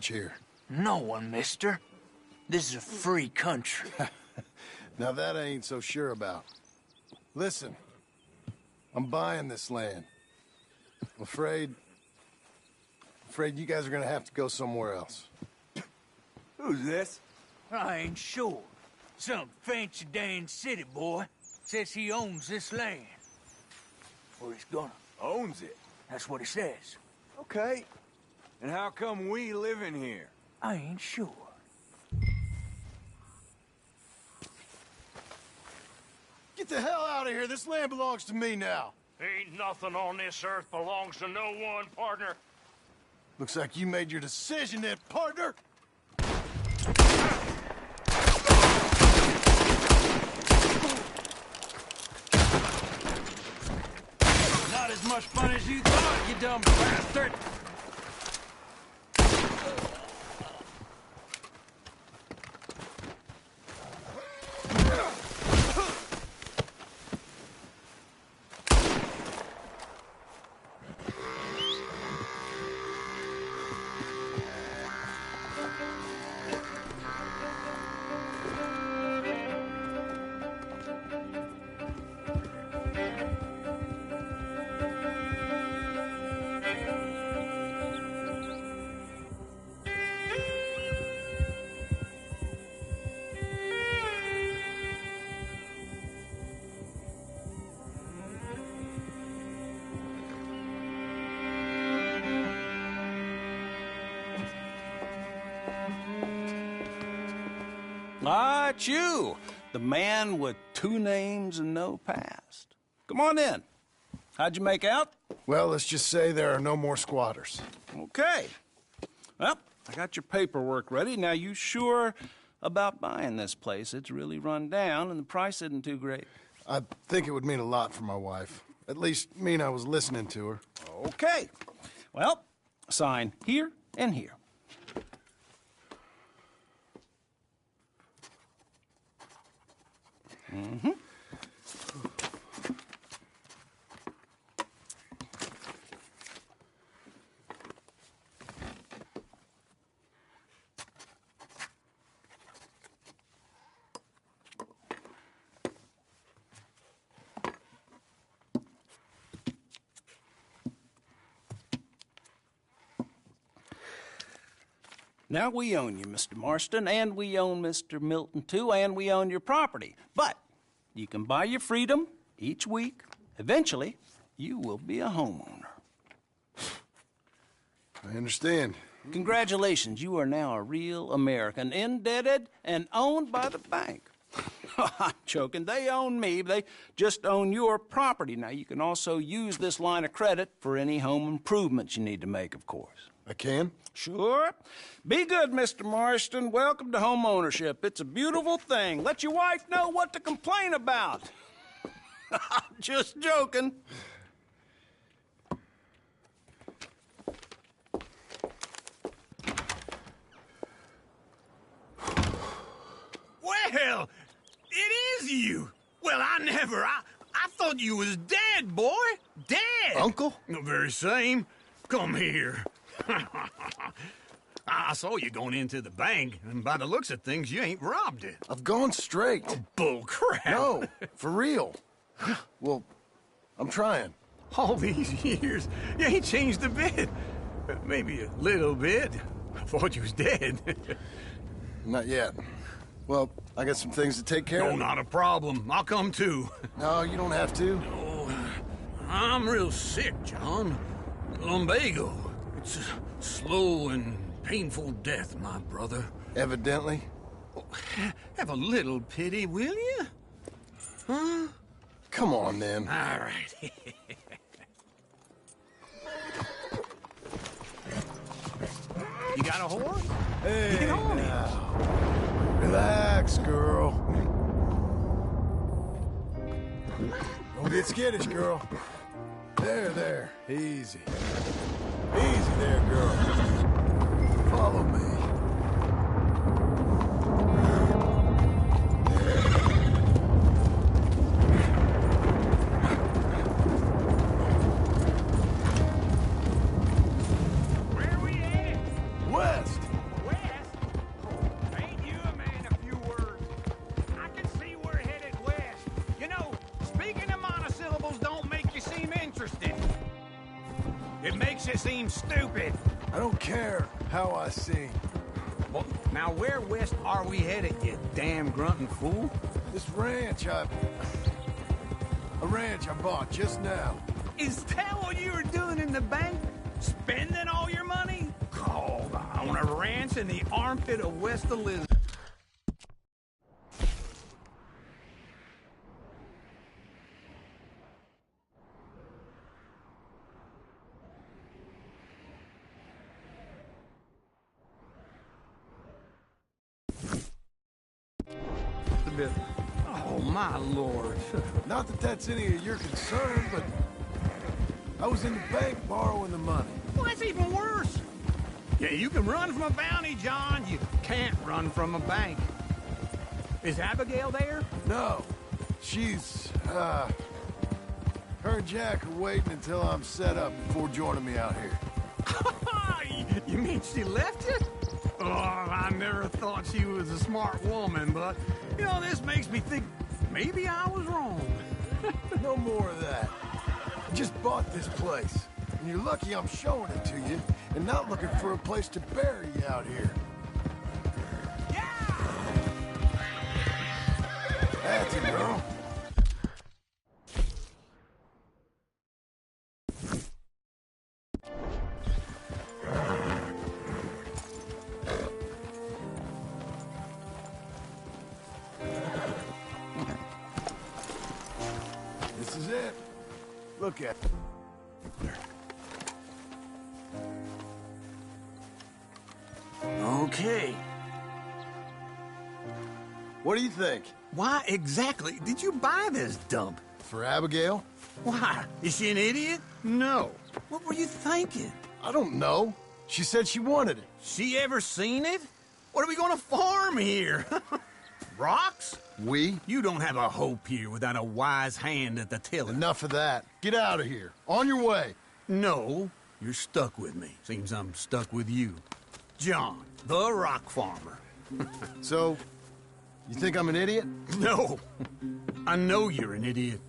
here? No one, mister. This is a free country. Now that I ain't so sure about. Listen, I'm buying this land. I'm afraid you guys are gonna have to go somewhere else. Who's this? I ain't sure. Some fancy Dan city boy says he owns this land. Or he's gonna. Owns it. That's what he says. Okay. And how come we live in here? I ain't sure. Get the hell out of here. This land belongs to me now. Ain't nothing on this earth belongs to no one, partner. Looks like you made your decision then, partner. Not as much fun as you thought, you dumb bastard! Ah, it's you, the man with 2 names and no past. Come on in. How'd you make out? Well, let's just say there are no more squatters. Okay. Well, I got your paperwork ready. Now, you sure about buying this place? It's really run down, and the price isn't too great. I think it would mean a lot for my wife. At least mean I was listening to her. Okay. Well, sign here and here. Mm-hmm. Now, we own you, Mr. Marston, and we own Mr. Milton, too, and we own your property. But you can buy your freedom each week. Eventually, you will be a homeowner. I understand. Congratulations, you are now a real American, indebted and owned by the bank. I'm joking. They own me. They just own your property. Now, you can also use this line of credit for any home improvements you need to make, of course. I can? Sure. Be good, Mr. Marston. Welcome to home ownership. It's a beautiful thing. Let your wife know what to complain about. Just joking. Well, it is you. Well, I thought you was dead, boy. Dead. Uncle? The very same. Come here. I saw you going into the bank, and by the looks of things, you ain't robbed it. I've gone straight. Bull crap. No, for real. Well, I'm trying. All these years, you ain't changed a bit. Maybe a little bit. I thought you was dead. Not yet. Well, I got some things to take care No, of. not a problem. I'll come too. No, you don't have to. Oh, I'm real sick, John. Lumbago. It's a slow and painful death, my brother. Evidently. Have a little pity, will you? Huh? Come on, then. All right. You got a horse? Hey, Get on now. Relax, girl. Don't get skittish, girl. There. Easy. Easy there, girl. Follow me. Where we at? West. It makes you seem stupid. I don't care how I seem. Well, now where west are we headed, you damn grunting fool? This ranch I bought just now. Is that what you were doing in the bank? Spending all your money? Oh, on a ranch in the armpit of West Elizabeth. Oh, my lord. Not that that's any of your concern, but I was in the bank borrowing the money. Well, that's even worse. Yeah, you can run from a bounty, John. You can't run from a bank. Is Abigail there? No, she's, her and Jack are waiting until I'm set up before joining me out here. You mean she left you? Oh, I never thought she was a smart woman, but, you know, this makes me think maybe I was wrong. No more of that. I just bought this place, and you're lucky I'm showing it to you and not looking for a place to bury you out here. Yeah! That's it, girl. This is it. Look at it. Okay. What do you think? Why exactly did you buy this dump? For Abigail? Why? Is she an idiot? No. What were you thinking? I don't know. She said she wanted it. She ever seen it? What are we gonna farm here? Rocks? We? You don't have a hope here without a wise hand at the tiller. Enough of that. Get out of here. On your way. No, you're stuck with me. Seems I'm stuck with you. John, the rock farmer. So, you think I'm an idiot? No, I know you're an idiot.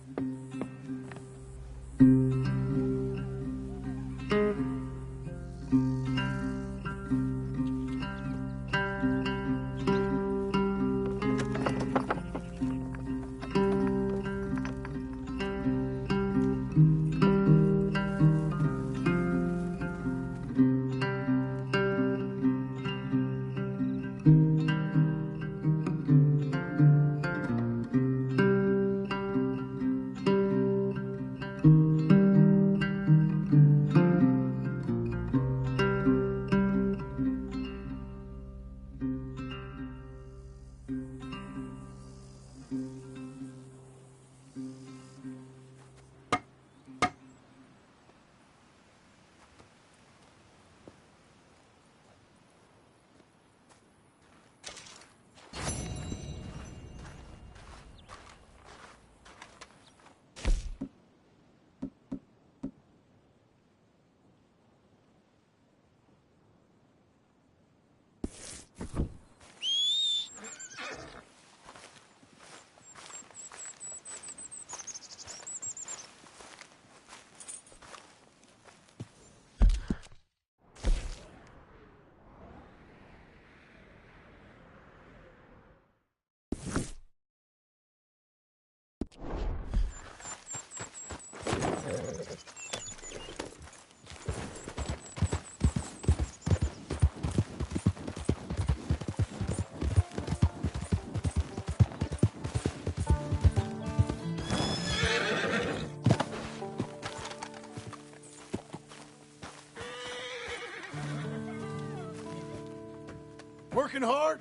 Working hard?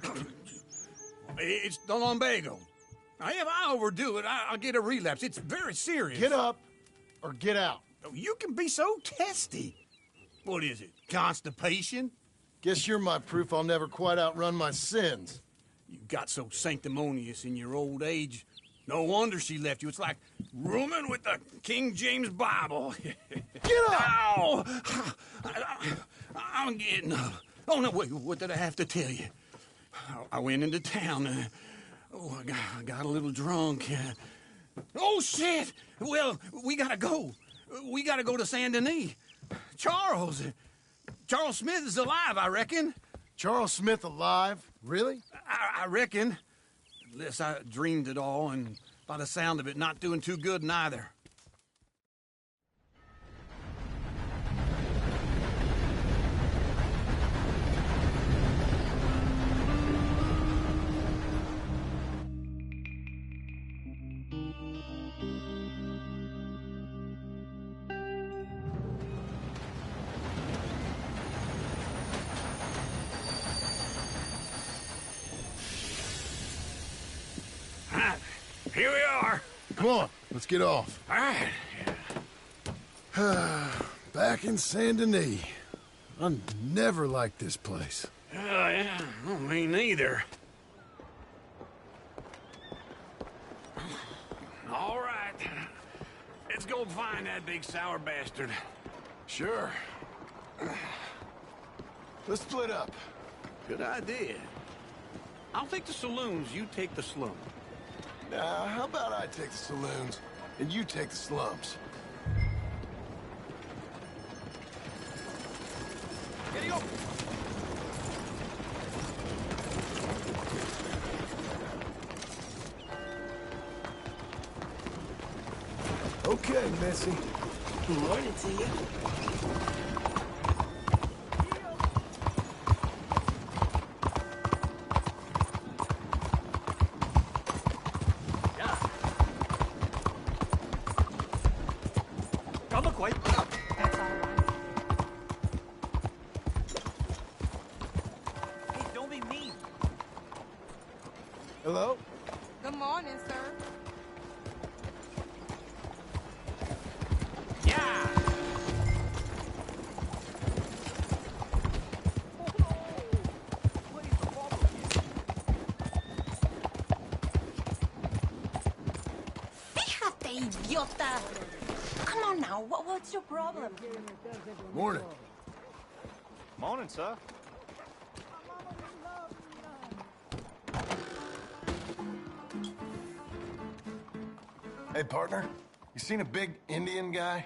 It's the lumbago. Now, if I overdo it, I'll get a relapse. It's very serious. Get up or get out. You can be so testy. What is it, constipation? Guess you're my proof I'll never quite outrun my sins. You got so sanctimonious in your old age. No wonder she left you. It's like rooming with the King James Bible. Get up! Ow! I'm getting up. Oh, no, wait, what did I have to tell you? I went into town. I got a little drunk. Oh, shit! Well, we gotta go. We gotta go to Saint Denis. Charles! Charles Smith is alive, I reckon. Charles Smith alive? Really? I reckon. Unless I dreamed it all, and by the sound of it, not doing too good neither. Here we are. Come on, let's get off. All right. Back in Saint Denis. I never liked this place. Yeah, well, me neither. All right. Let's go find that big sour bastard. Sure. Let's split up. Good idea. I'll take the saloons, you take the slum. Now, how about I take the saloons and you take the slums? Here you go. Okay, Missy. Good morning to you. Hey, don't be mean. Hello? Good morning, sir. Yeah. Fíjate, idiota. Come on now, what's your problem? Morning. Morning, sir. Hey, partner. You seen a big Indian guy?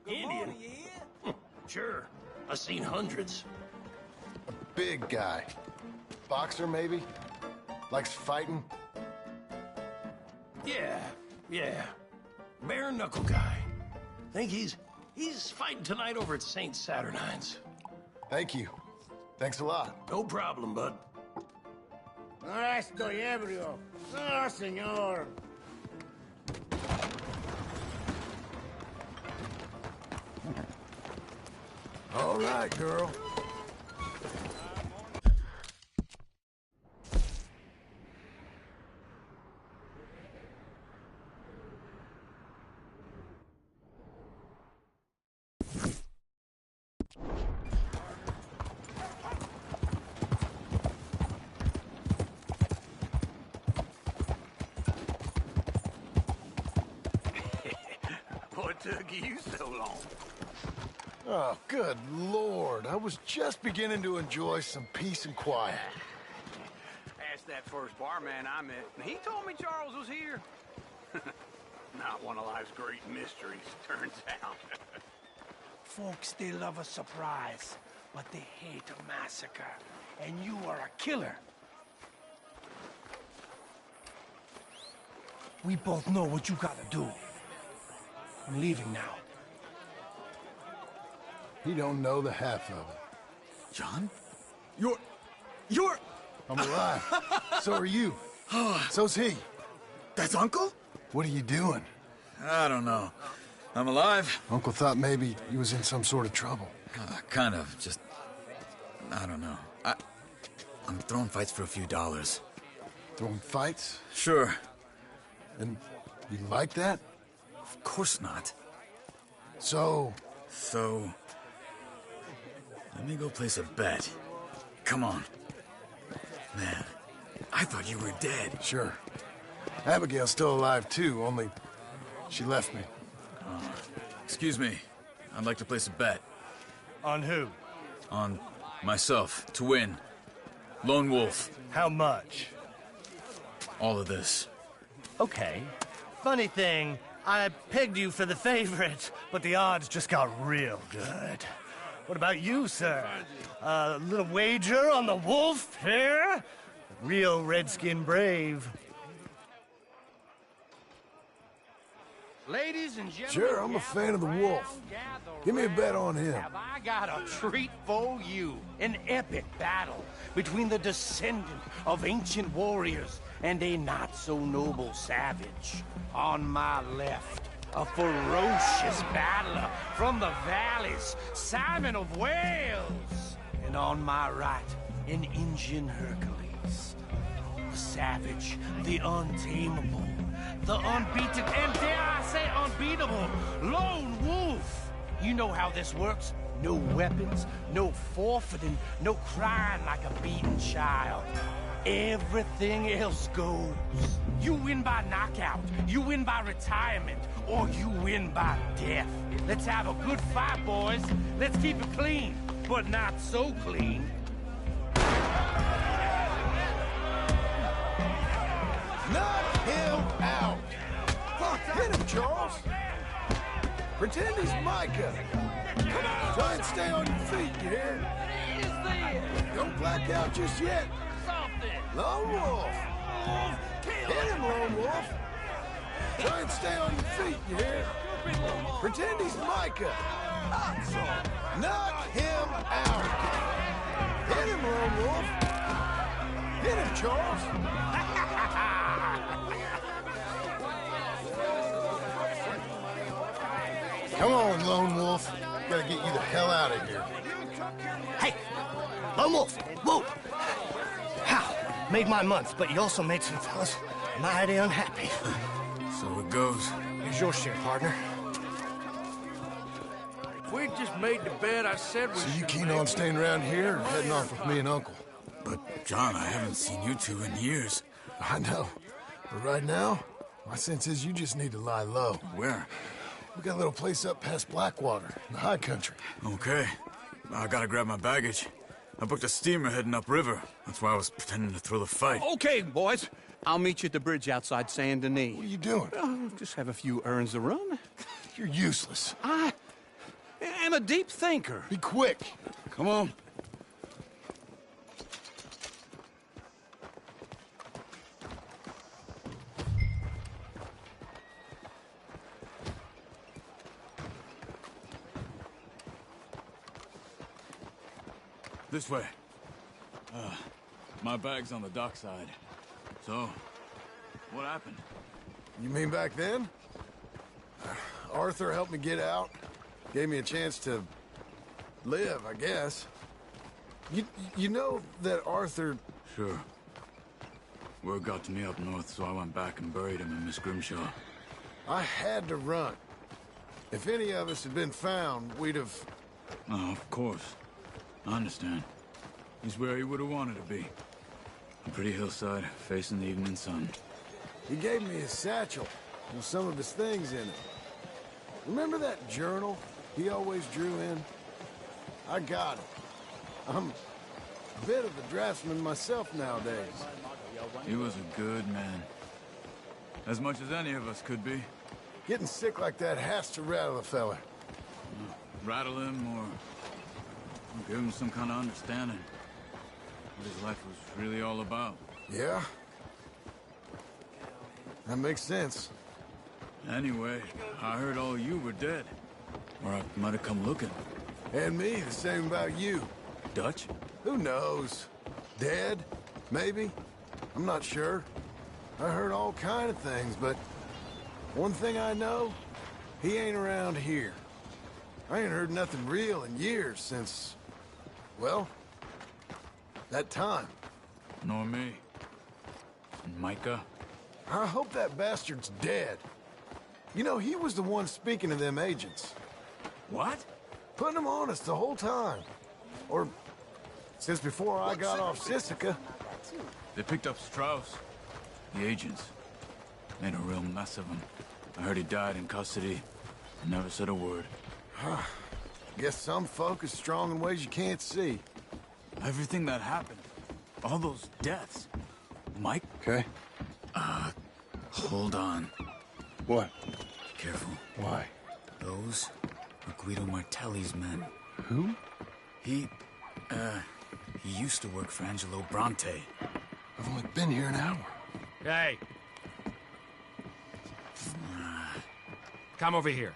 Indian? Sure. I've seen hundreds. A big guy. Boxer, maybe? Likes fighting? Yeah. Bare knuckle guy. Think he's fighting tonight over at St. Saturnine's. Thank you. Thanks a lot. No problem, bud. Ahora estoy ebrio. No, señor. All right, girl. What took you so long? Oh, good Lord. I was just beginning to enjoy some peace and quiet. Asked that first barman I met, and he told me Charles was here. Not one of life's great mysteries, turns out. Folks, they love a surprise, but they hate a massacre. And you are a killer. We both know what you gotta do. I'm leaving now. He don't know the half of it. John? You're... I'm alive. So are you. So's he. That's Uncle? What are you doing? I don't know. I'm alive. Uncle thought maybe he was in some sort of trouble. Kind of. Just... I don't know. I'm throwing fights for a few dollars. Throwing fights? Sure. And you like that? Of course not. So... So... Let me go place a bet. Come on. Man, I thought you were dead. Sure. Abigail's still alive, too, only she left me. Excuse me. I'd like to place a bet. On who? On myself, to win. Lone Wolf. How much? All of this. Okay. Funny thing, I pegged you for the favorite, but the odds just got real good. What about you, sir? A little wager on the wolf here? Real redskin brave. Ladies and gentlemen, Sure, I'm a fan of the wolf. Give me a bet on him. have I got a treat for you. An epic battle between the descendant of ancient warriors and a not-so-noble savage. On my left, a ferocious battler from the valleys, Simon of Wales. And on my right, an Indian Hercules. The savage, the untamable, the unbeaten, and dare I say unbeatable, lone wolf. You know how this works. No weapons, no forfeiting, no crying like a beaten child. Everything else goes. You win by knockout, you win by retirement, or you win by death. Let's have a good fight, boys. Let's keep it clean, but not so clean. Knock him out! Hit him, Charles! Pretend he's Micah! Come on! Try and stay on your feet, you hear? Don't black out just yet! Lone Wolf! Hit him, Lone Wolf! Try and stay on your feet, you hear? Pretend he's Micah! Knock him out! Hit him, Lone Wolf! Hit him, Charles! Come on, Lone Wolf. Gotta get you the hell out of here. Hey! Lone Wolf! Whoa! How? Made my month, but you also made some fellas mighty unhappy. So it goes. Here's your share, partner. If we just made the bet I said we So you should keen make, on staying around here or heading off with me and Uncle? But, John, I haven't seen you two in years. I know. But right now, my sense is you just need to lie low. Where? We got a little place up past Blackwater, in the high country. Okay. I gotta grab my baggage. I booked a steamer heading upriver. That's why I was pretending to throw the fight. Okay, boys. I'll meet you at the bridge outside Saint Denis. What are you doing? Just have a few errands to run. You're useless. I am a deep thinker. Be quick. Come on. This way. My bag's on the dockside. So, what happened? You mean back then? Arthur helped me get out. Gave me a chance to live, I guess. You know that Arthur... Sure. Word got to me up north, so I went back and buried him in Miss Grimshaw. I had to run. If any of us had been found, we'd have... Oh, of course. I understand. He's where he would have wanted to be. A pretty hillside, facing the evening sun. He gave me his satchel with some of his things in it. Remember that journal he always drew in? I got it. I'm a bit of a draftsman myself nowadays. He was a good man. As much as any of us could be. Getting sick like that has to rattle a fella. Rattle him or give him some kind of understanding. What his life was really all about. Yeah? That makes sense. Anyway, I heard all you were dead. Or I might have come looking. And me, the same about you. Dutch? Who knows? Dead? Maybe? I'm not sure. I heard all kind of things, but one thing I know, he ain't around here. I ain't heard nothing real in years since, well, that time. Nor me. And Micah? I hope that bastard's dead. You know, he was the one speaking to them agents. What? Putting them on us the whole time. Or since before I got off Sisika. They picked up Strauss. The agents. Made a real mess of him. I heard he died in custody. Never said a word. Guess some folk is strong in ways you can't see. Everything that happened. All those deaths. Mike? Okay. Hold on. What? careful. Why? Those are Guido Martelli's men. Who? He used to work for Angelo Bronte. I've only been here an hour. Hey. Come over here.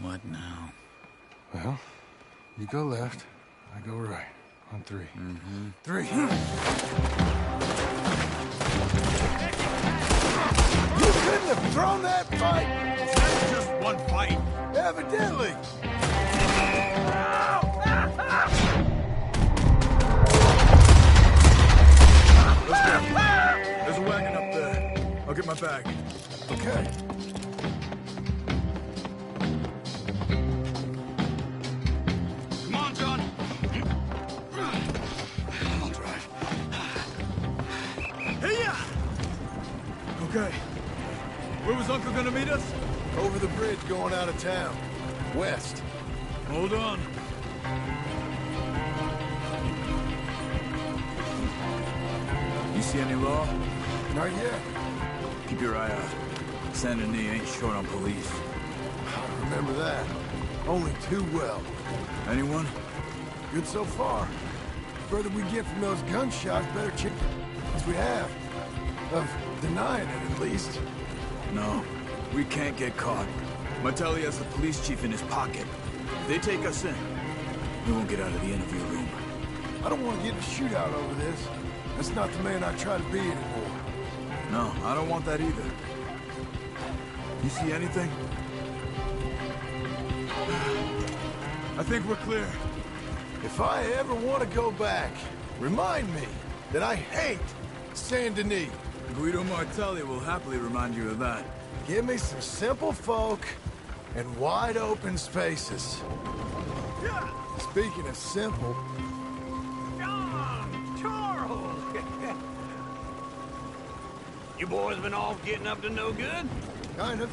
What now? Well, you go left, I go right. On three. Mm-hmm. 3. You couldn't have thrown that fight! That's just one fight. Evidently! Let's go. There's a wagon up there. I'll get my bag. Okay. Come on, John. I'll drive. Hey-ya! Okay. Where was Uncle gonna meet us? Over the bridge going out of town. West. Hold on. You see any law? Not yet. Keep your eye out. Saint Denis ain't short on police. I remember that. Only too well. Anyone? Good so far. Further we get from those gunshots, better chance we have. Of denying it, at least. No. We can't get caught. Martelli has the police chief in his pocket. If they take us in, we won't get out of the interview room. I don't want to get in a shootout over this. That's not the man I try to be anymore. No, I don't want that either. You see anything? I think we're clear. If I ever want to go back, remind me that I hate Saint Denis. Guido Martelli will happily remind you of that. Give me some simple folk and wide open spaces. Speaking of simple, John! Charles! You boys been off getting up to no good? kind of.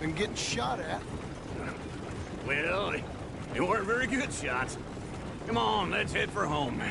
Been getting shot at. Well, they weren't very good shots. Come on, let's head for home.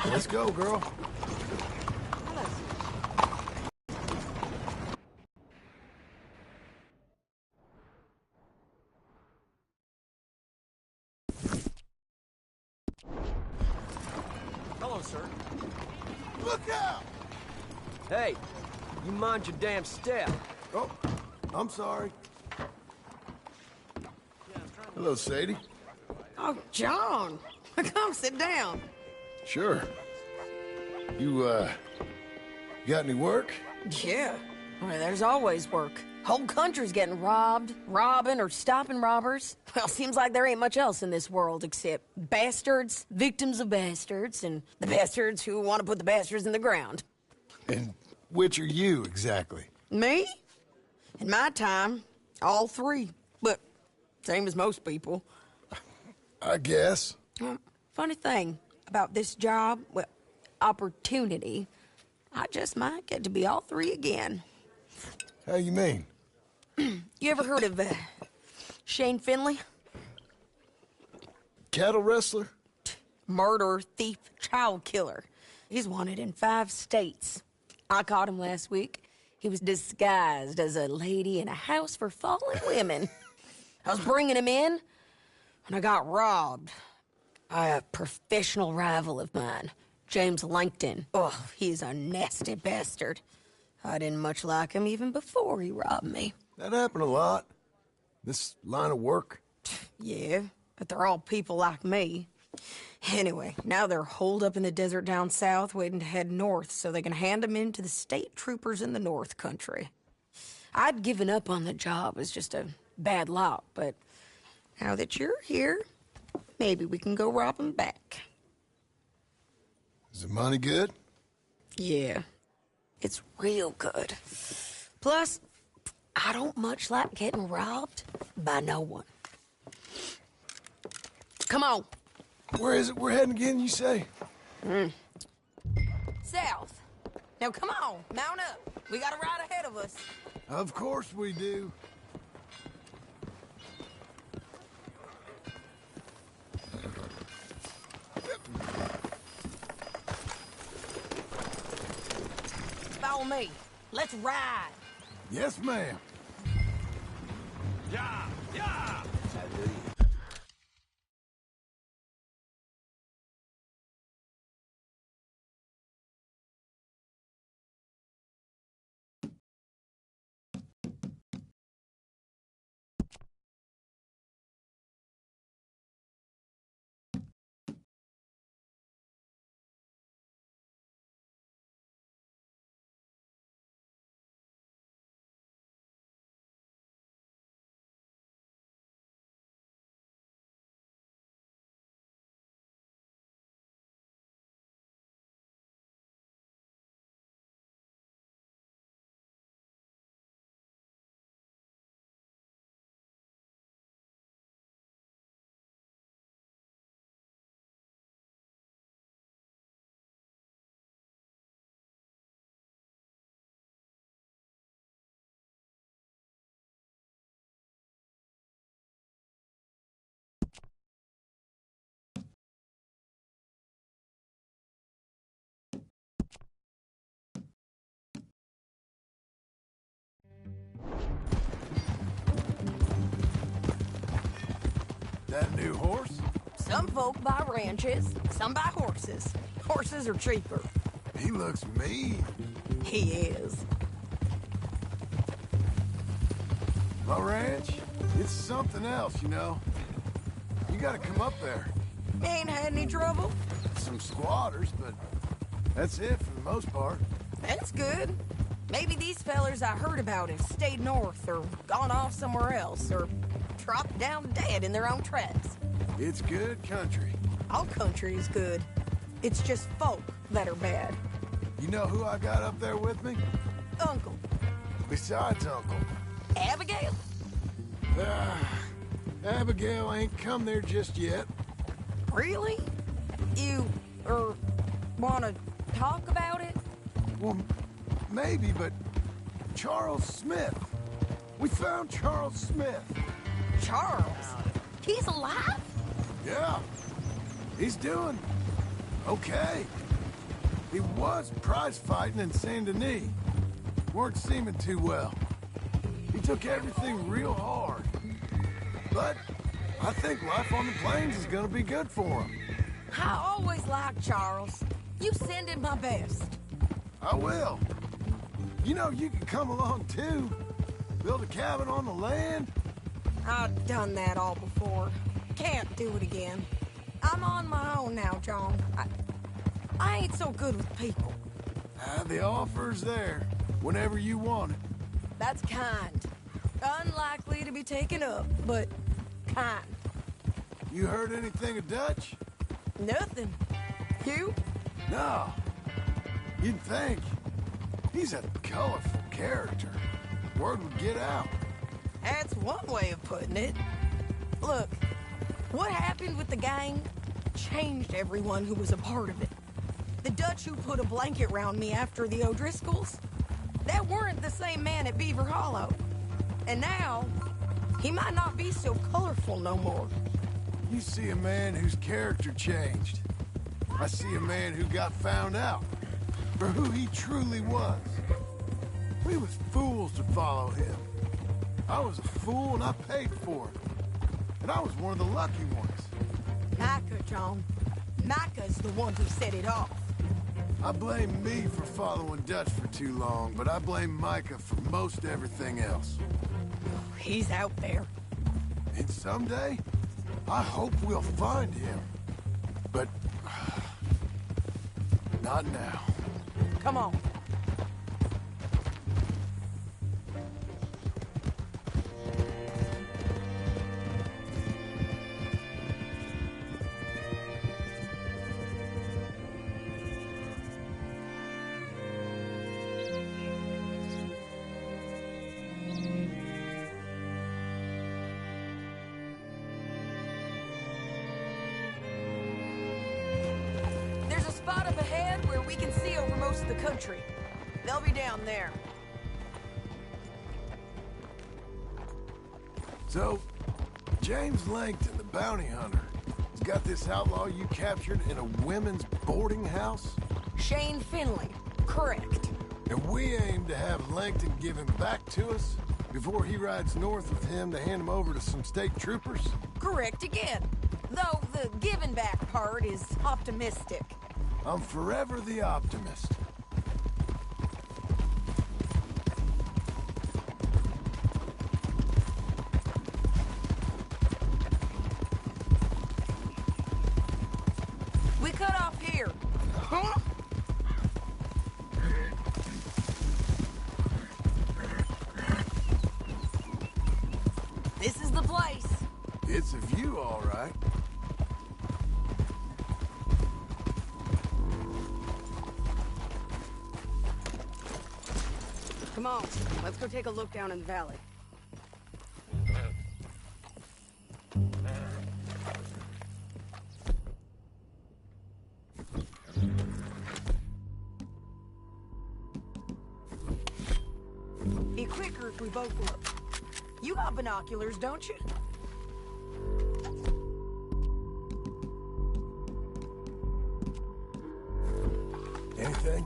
Let's go, girl. Hello, sir. Look out! Hey, you mind your damn step. Oh, I'm sorry. Hello, Sadie. Oh, John. Come sit down. Sure. You got any work? Yeah. Well, there's always work. Whole country's getting robbed, robbing, or stopping robbers. Well, seems like there ain't much else in this world except bastards, victims of bastards, and the bastards who want to put the bastards in the ground. And which are you, exactly? Me? In my time, all three. But same as most people. I guess. Funny thing about this job, well, opportunity, I just might get to be all three again. How you mean? You ever heard of Shane Finley? Cattle wrestler? Murderer, thief, child killer. He's wanted in 5 states. I caught him last week. He was disguised as a lady in a house for fallen women. I was bringing him in, and I got robbed by a professional rival of mine, James Langton. Oh, he's a nasty bastard. I didn't much like him even before he robbed me. That happened a lot. This line of work. Yeah, but they're all people like me. Anyway, now they're holed up in the desert down south, waiting to head north so they can hand them in to the state troopers in the north country. I'd given up on the job as just a bad lot, but now that you're here, maybe we can go rob them back. Is the money good? Yeah, it's real good. Plus, I don't much like getting robbed by no one. Come on. Where is it we're heading again, you say? South. Now, come on, mount up. We got a ride ahead of us. Of course we do. Follow me. Let's ride. Yes, ma'am. Yeah, yeah. That a new horse? Some folk buy ranches, some buy horses. Horses are cheaper. He looks mean. He is. My ranch, it's something else, you know. You gotta come up there. Ain't had any trouble? Some squatters, but that's it for the most part. That's good. Maybe these fellers I heard about have stayed north or gone off somewhere else or dropped down dead in their own tracks. It's good country. All country is good. It's just folk that are bad. You know who I got up there with me? Uncle. Besides Uncle. Abigail? Abigail ain't come there just yet. Really? You, wanna talk about it? Well, maybe, but Charles Smith. We found Charles Smith. Charles? He's alive? Yeah. He's doing okay. He was prize fighting in Saint Denis. Weren't seeming too well. He took everything real hard. But I think life on the plains is gonna be good for him. I always liked Charles. You send him my best. I will. You know, you can come along too. Build a cabin on the land. I've done that all before. Can't do it again. I'm on my own now, John. I ain't so good with people. The offer's there whenever you want it. That's kind. Unlikely to be taken up, but kind. You heard anything of Dutch? Nothing. You? No. You'd think. He's a colorful character. Word would get out. That's one way of putting it. Look, what happened with the gang changed everyone who was a part of it. The Dutch who put a blanket round me after the O'Driscolls, that weren't the same man at Beaver Hollow. And now, he might not be so colorful no more. You see a man whose character changed. I see a man who got found out for who he truly was. We was fools to follow him. I was a fool and I paid for it. And I was one of the lucky ones. Micah, John. Micah's the one who set it off. I blame me for following Dutch for too long, but I blame Micah for most everything else. He's out there. And someday, I hope we'll find him. But not now. Come on. There's a spot up ahead where we can see over most of the country. They'll be down there. So, James Langton, the bounty hunter, has got this outlaw you captured in a women's boarding house? Shane Finley, correct. And we aim to have Langton give him back to us before he rides north with him to hand him over to some state troopers? Correct again. Though the giving back part is optimistic. I'm forever the optimist. We cut off here. Huh? This is the place. It's a view, all right. Come on, let's go take a look down in the valley. Be quicker if we both look. You got binoculars, don't you? Anything?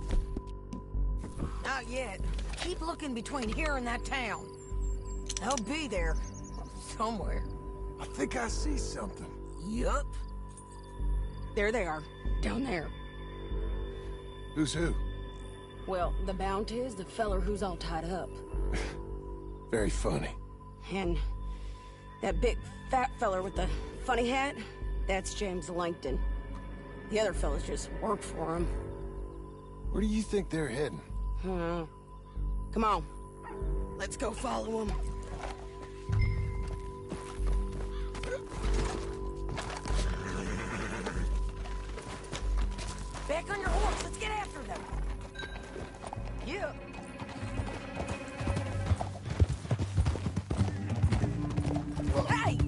Not yet. Keep looking between here and that town. They'll be there. Somewhere. I think I see something. Yup. There they are. Down there. Who's who? Well, the Bounty is the feller who's all tied up. Very funny. And that big fat feller with the funny hat, that's James Langton. The other fellas just work for him. Where do you think they're heading? Come on. Let's go follow them. Back on your horse. Let's get after them. Yeah. Hey!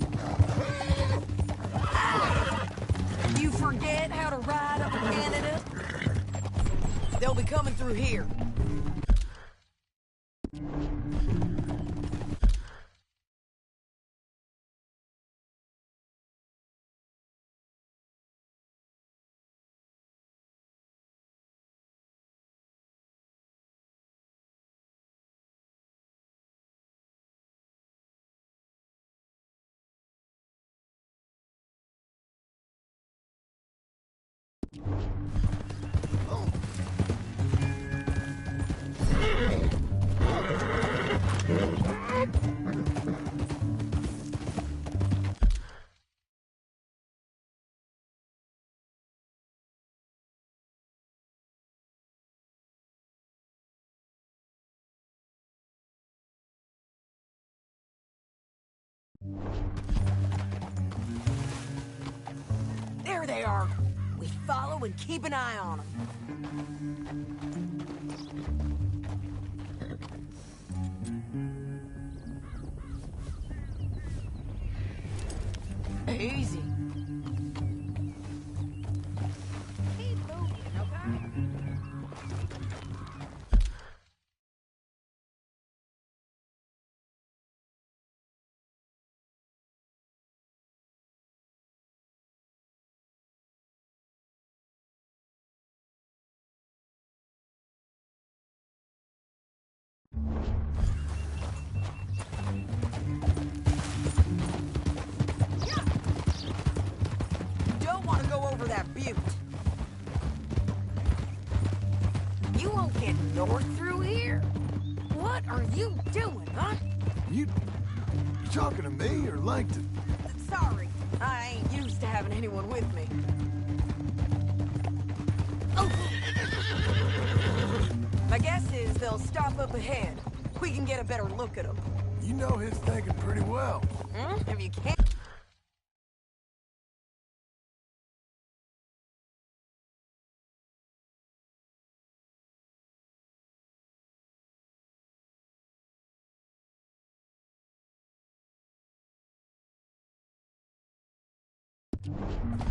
You forget how to ride up in Canada? They'll be coming through here. There they are. We follow and keep an eye on them. Easy. Keep moving, okay? Don't want to go over that butte. You won't get north through here. What are you doing, huh? You talking to me or Langton? Sorry, I ain't used to having anyone with me. Oh. My guess is they'll stop up ahead. We can get a better look at them. You know his thinking pretty well. If you can't...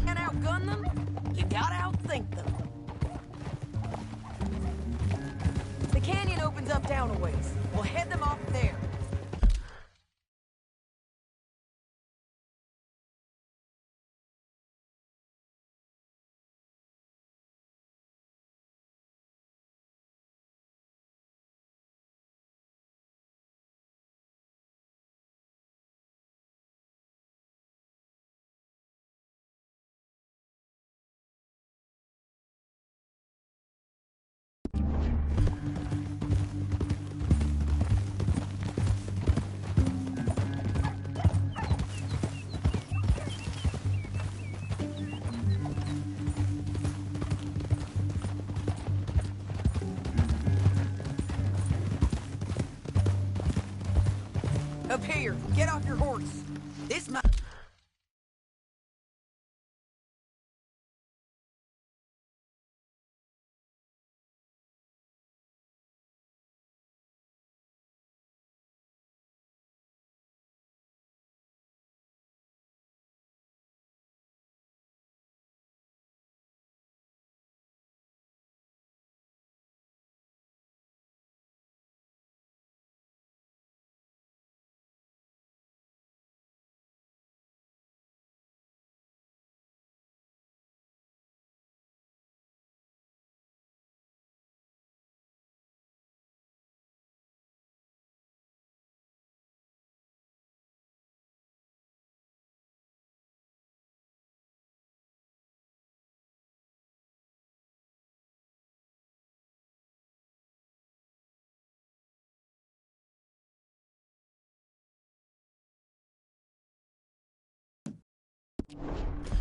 Can't outgun them? You gotta outthink them. The canyon opens up down a ways. We'll head them off there. Up here, get off your horse. This might...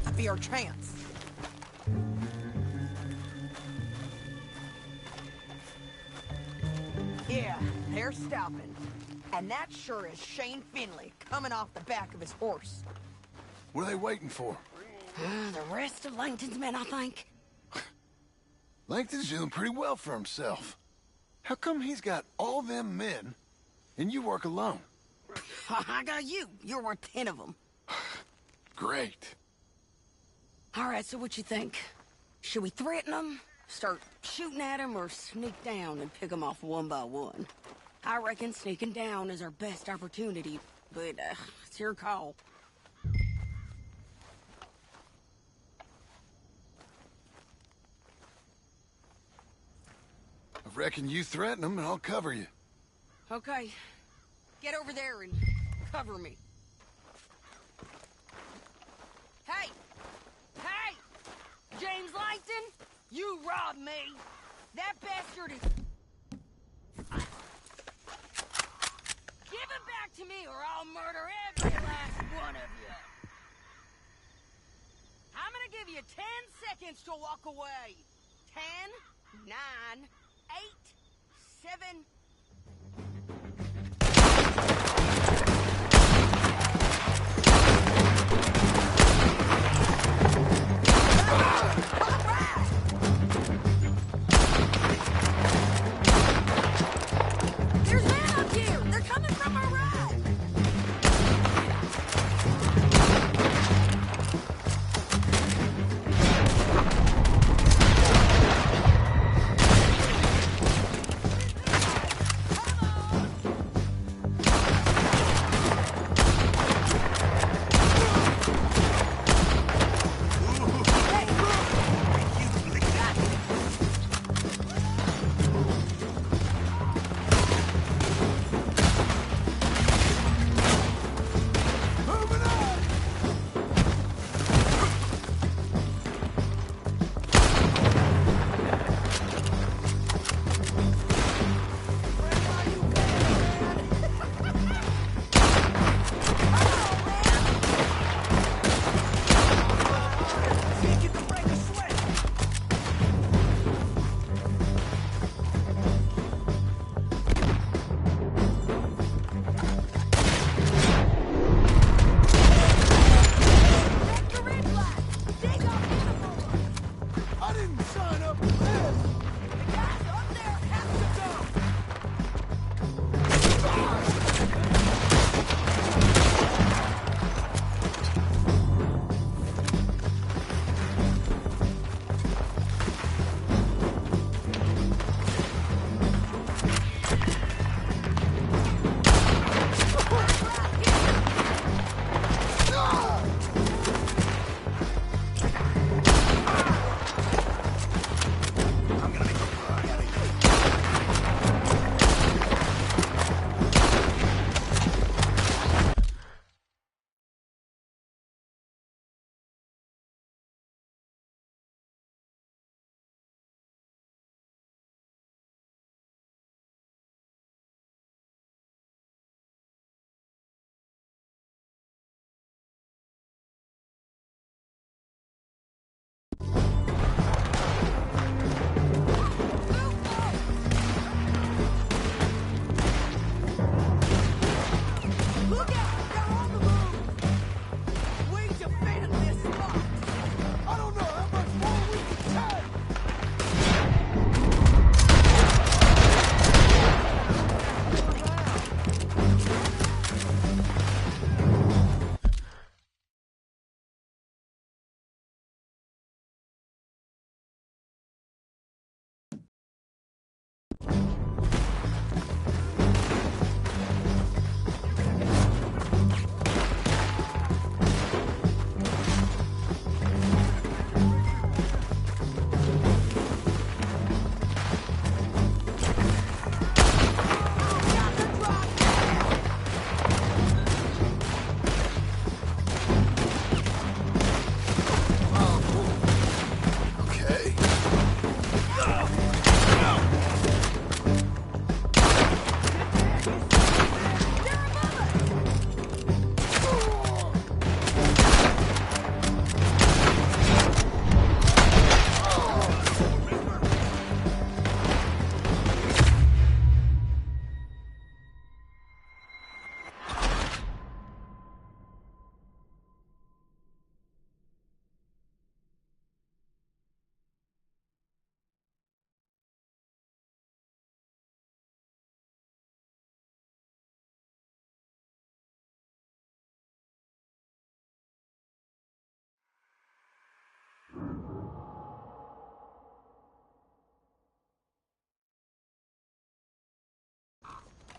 Could be our chance. Yeah, they're stopping. And that sure is Shane Finley coming off the back of his horse. What are they waiting for? The rest of Langton's men, I think. Langton's doing pretty well for himself. How come he's got all them men, and you work alone? I got you. You're worth 10 of them. Great. All right, so what you think? Should we threaten them, start shooting at them, or sneak down and pick them off one by one? I reckon sneaking down is our best opportunity, but it's your call. I reckon you threaten them, and I'll cover you. Okay. Get over there and cover me. Hey! Hey! James Langton, you robbed me! That bastard is... Give him back to me or I'll murder every last one of you! I'm gonna give you 10 seconds to walk away. 10, 9, 8, 7... There's men up here! They're coming from our right!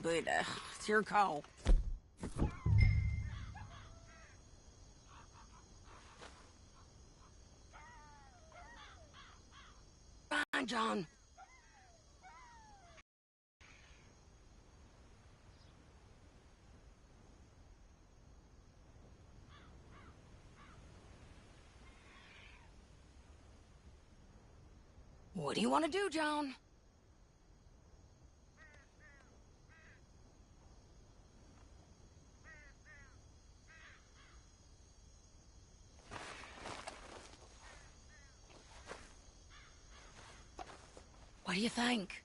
but it's your call. Fine, John. What do you want to do, John? What do you think?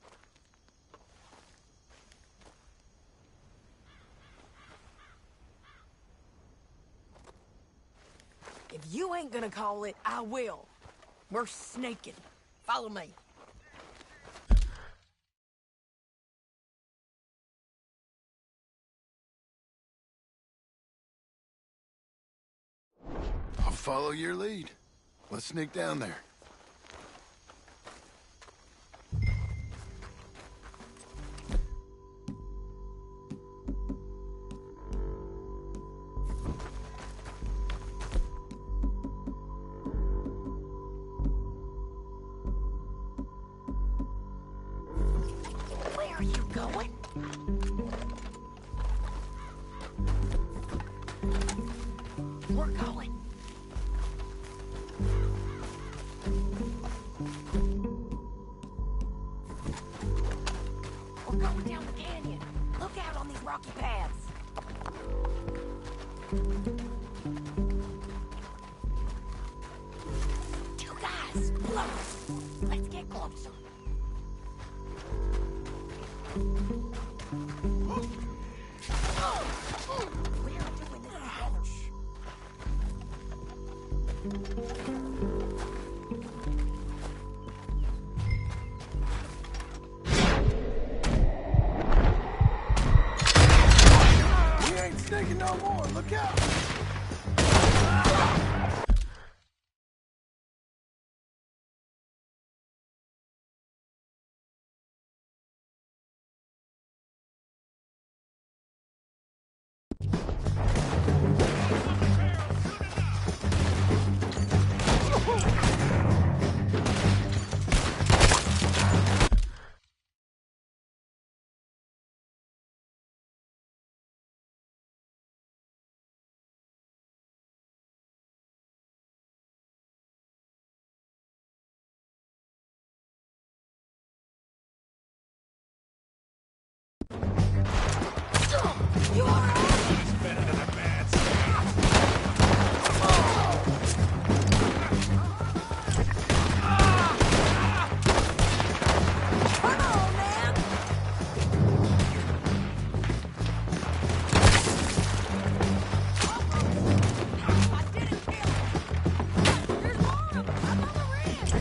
If you ain't gonna call it, I will. We're snaking. Follow me. I'll follow your lead. Let's sneak down there. Where are you going? We're going. We're going down the canyon. Look out on these rocky paths. Two guys, close. Let's get closer. We're doing this together. We ain't sneaking no more. Look out! You all right? Come on, man. I didn't kill him. There's more of them. I'm on the ridge.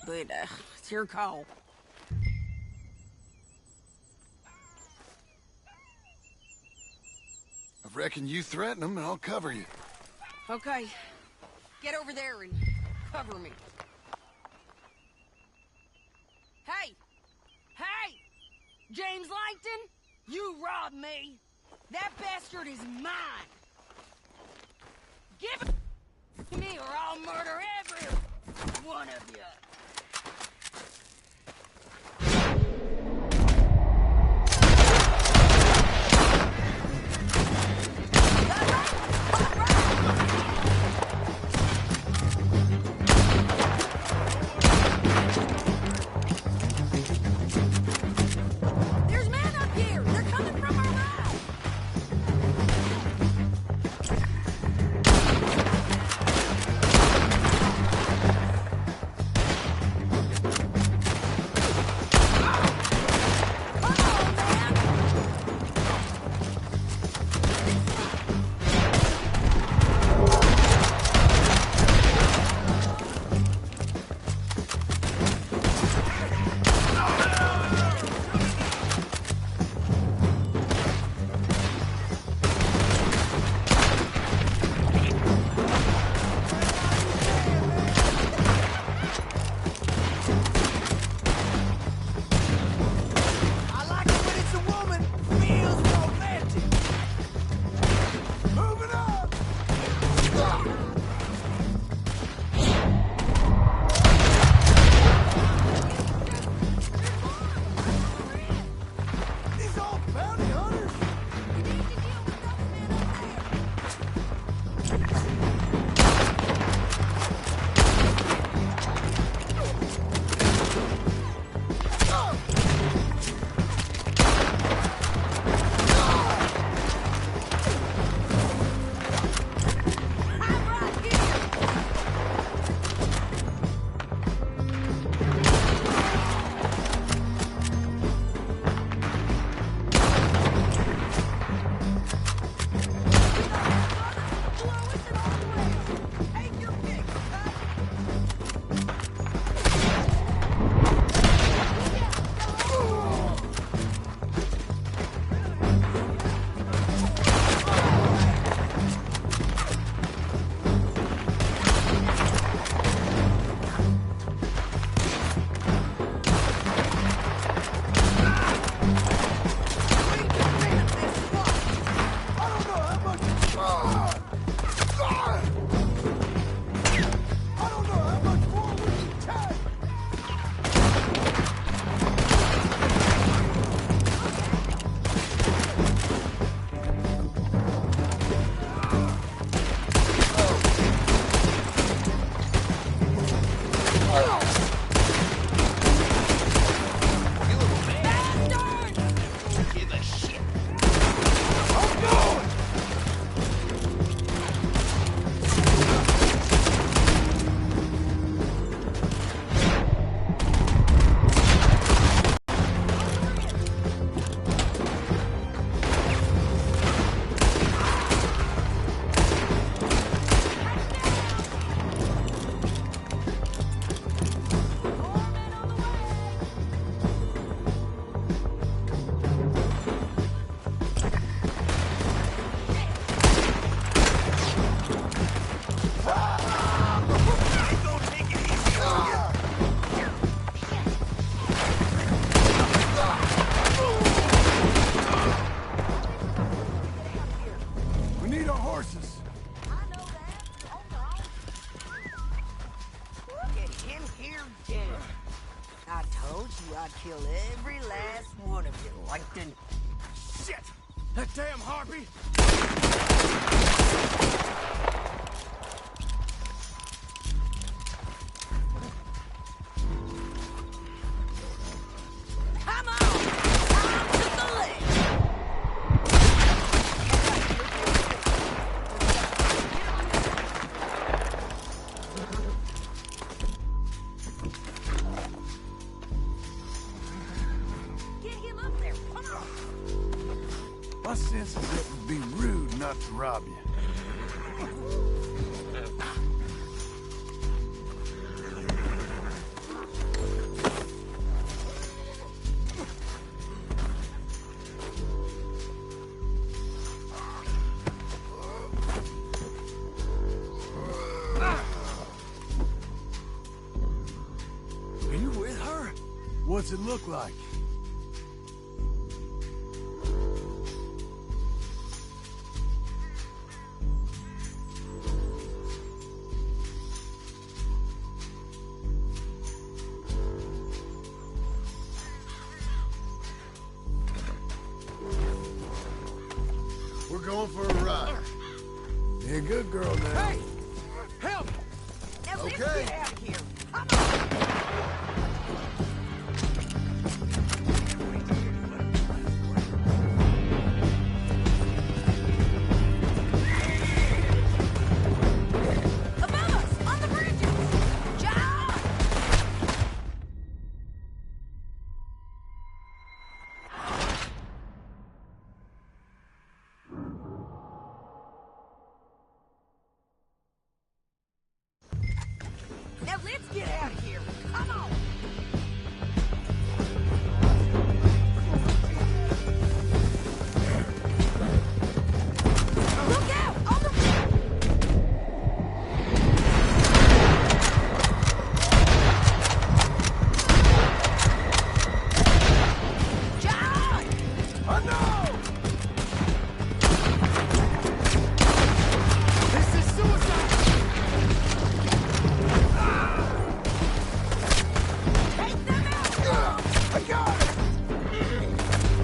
but it's your call. I reckon you threaten them and I'll cover you. Okay. Get over there and cover me. Hey! Hey! James Langton? You robbed me! That bastard is mine! Give it to me or I'll murder every one of you! There's men up here! They're coming from our mouth! I'd kill every last one of you, Langton. Shit! That damn harpy! Come on! Time to the leg! Get him up there! Come on! My sense is it would be rude not to rob you. What's it look like? We're going for a ride. Be a good girl now. Hey! Help! Now let's Okay. get out of here. Come on! Above us, on the bridges! John! Now let's get out of here. Come on! Look out! On the... John! I know! This is suicide! Take them out! I got it!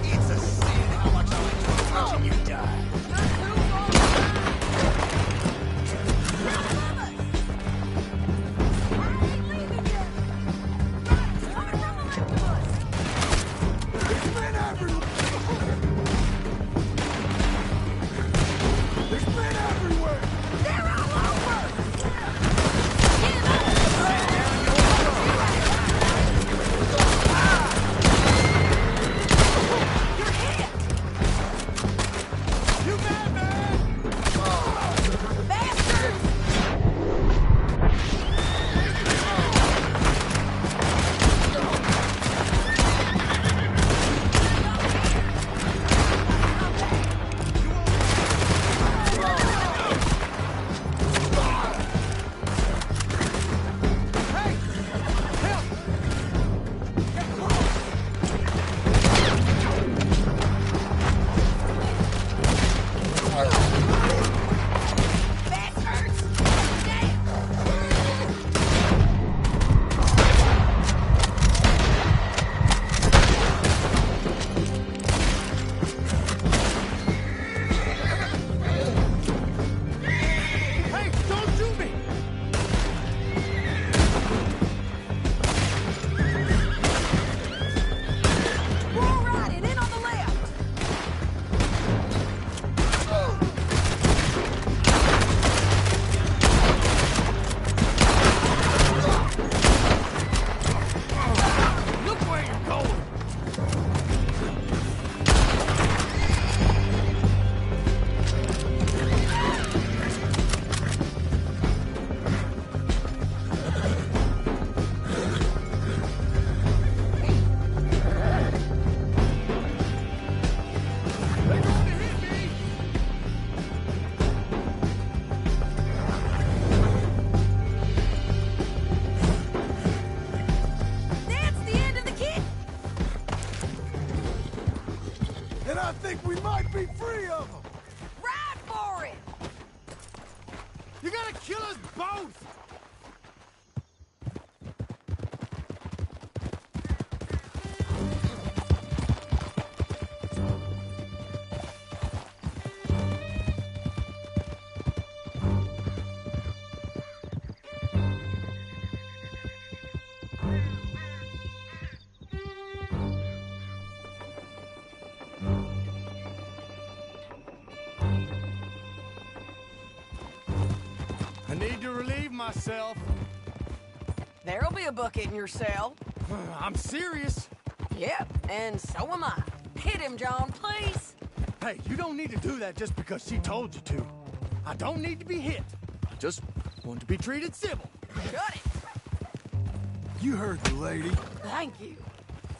It's a sin how much I enjoy watching you die. There's men everywhere! There's men everywhere! They're all over! You're hit! You bad man! Bastards! Hey! Help! Bastards! Hey, don't shoot me! Bull riding in on the left! Look where you're going! They're going to hit me! That's the end of the kid! And I think we might be free of them! Ride for it! You gotta kill us both! I need to relieve myself. There'll be a bucket in your cell. I'm serious. Yep, and so am I. Hit him, John, please. Hey, you don't need to do that just because she told you to. I don't need to be hit. I just want to be treated civil. Shut it. You heard the lady. Thank you.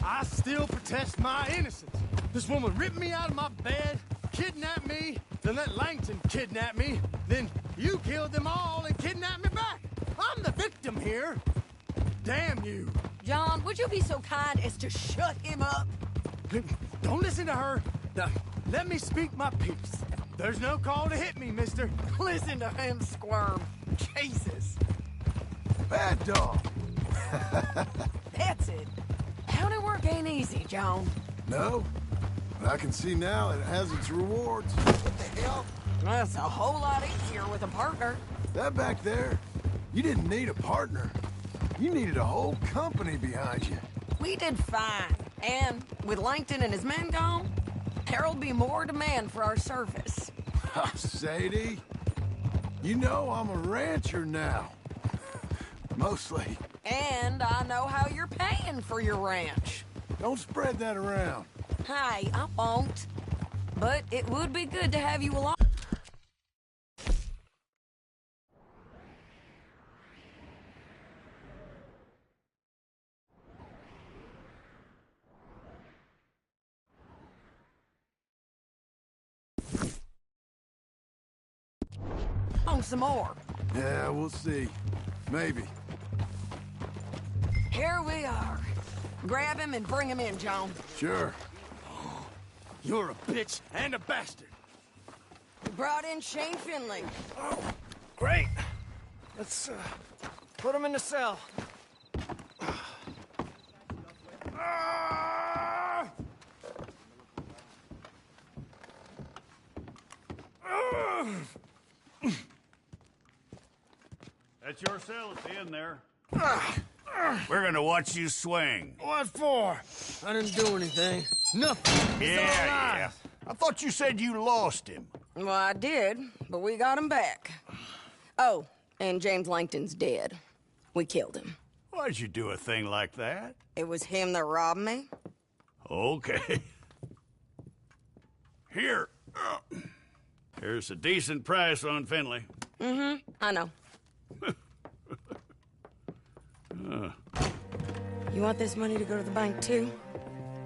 I still protest my innocence. This woman ripped me out of my bed, kidnapped me, then let Langton kidnap me, then you killed them all and kidnapped me back. I'm the victim here. Damn you. John, would you be so kind as to shut him up? Don't listen to her. Now, let me speak my piece. There's no call to hit me, mister. Listen to him squirm. Jesus. Bad dog. That's it. County work ain't easy, John. No, but I can see now it has its rewards. What the hell? That's a whole lot easier with a partner. That back there, you didn't need a partner. You needed a whole company behind you. We did fine. And with Langton and his men gone, there'll be more demand for our service. Sadie, you know I'm a rancher now. Mostly. And I know how you're paying for your ranch. Don't spread that around. Hey, I won't. But it would be good to have you along. On some more. Yeah, we'll see. Maybe. Here we are. Grab him and bring him in, John. Sure. You're a bitch and a bastard. We brought in Shane Finley. Oh, great. Let's, put him in the cell. That's your cell at the end there. We're gonna watch you swing. What for? I didn't do anything. Nothing. Yeah. I thought you said you lost him. Well, I did, but we got him back. Oh, and James Langton's dead. We killed him. Why'd you do a thing like that? It was him that robbed me. Okay. Here. Here's a decent price on Finley. Mm-hmm, I know. You want this money to go to the bank, too?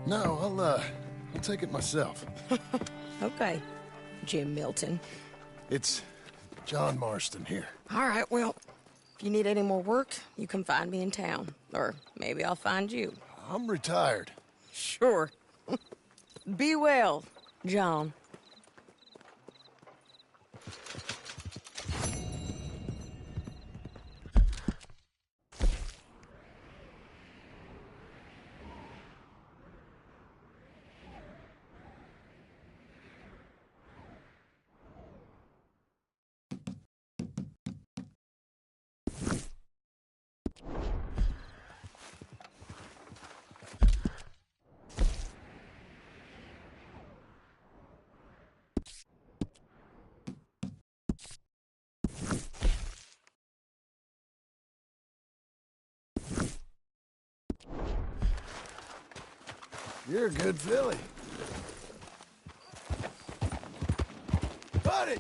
No, I'll take it myself. Okay, Jim Milton. It's John Marston here. All right, well, if you need any more work, you can find me in town. Or maybe I'll find you. I'm retired. Sure. Be well, John. You're a good filly. Buddy!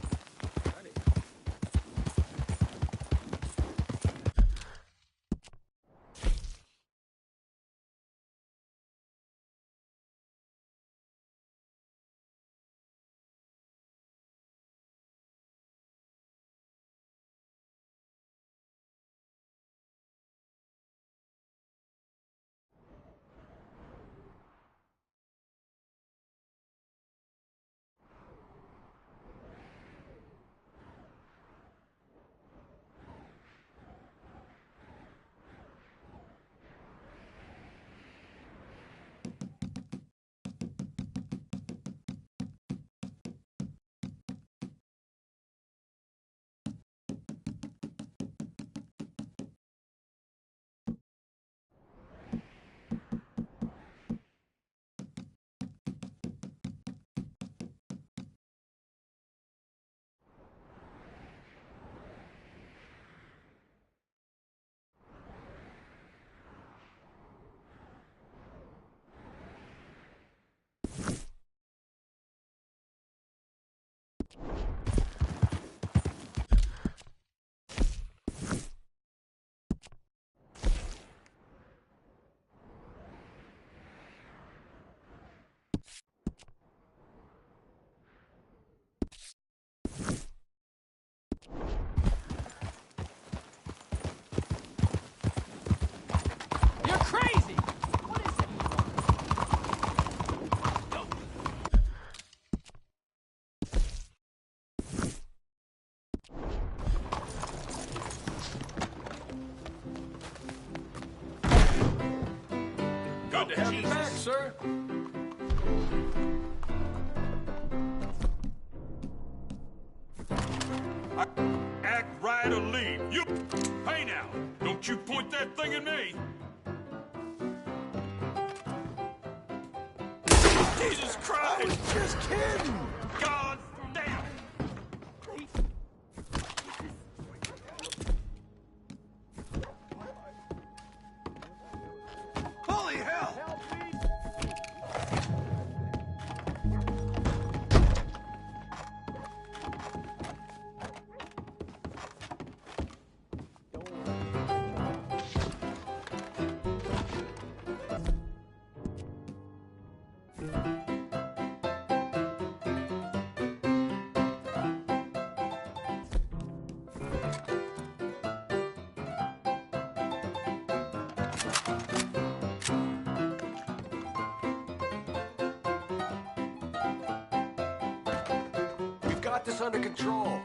You're crazy! Glad to have you back, sir. Act right or leave. You. Hey now, don't you point that thing at me. Jesus Christ! I was just kidding! God damn! Holy hell! We've got this under control.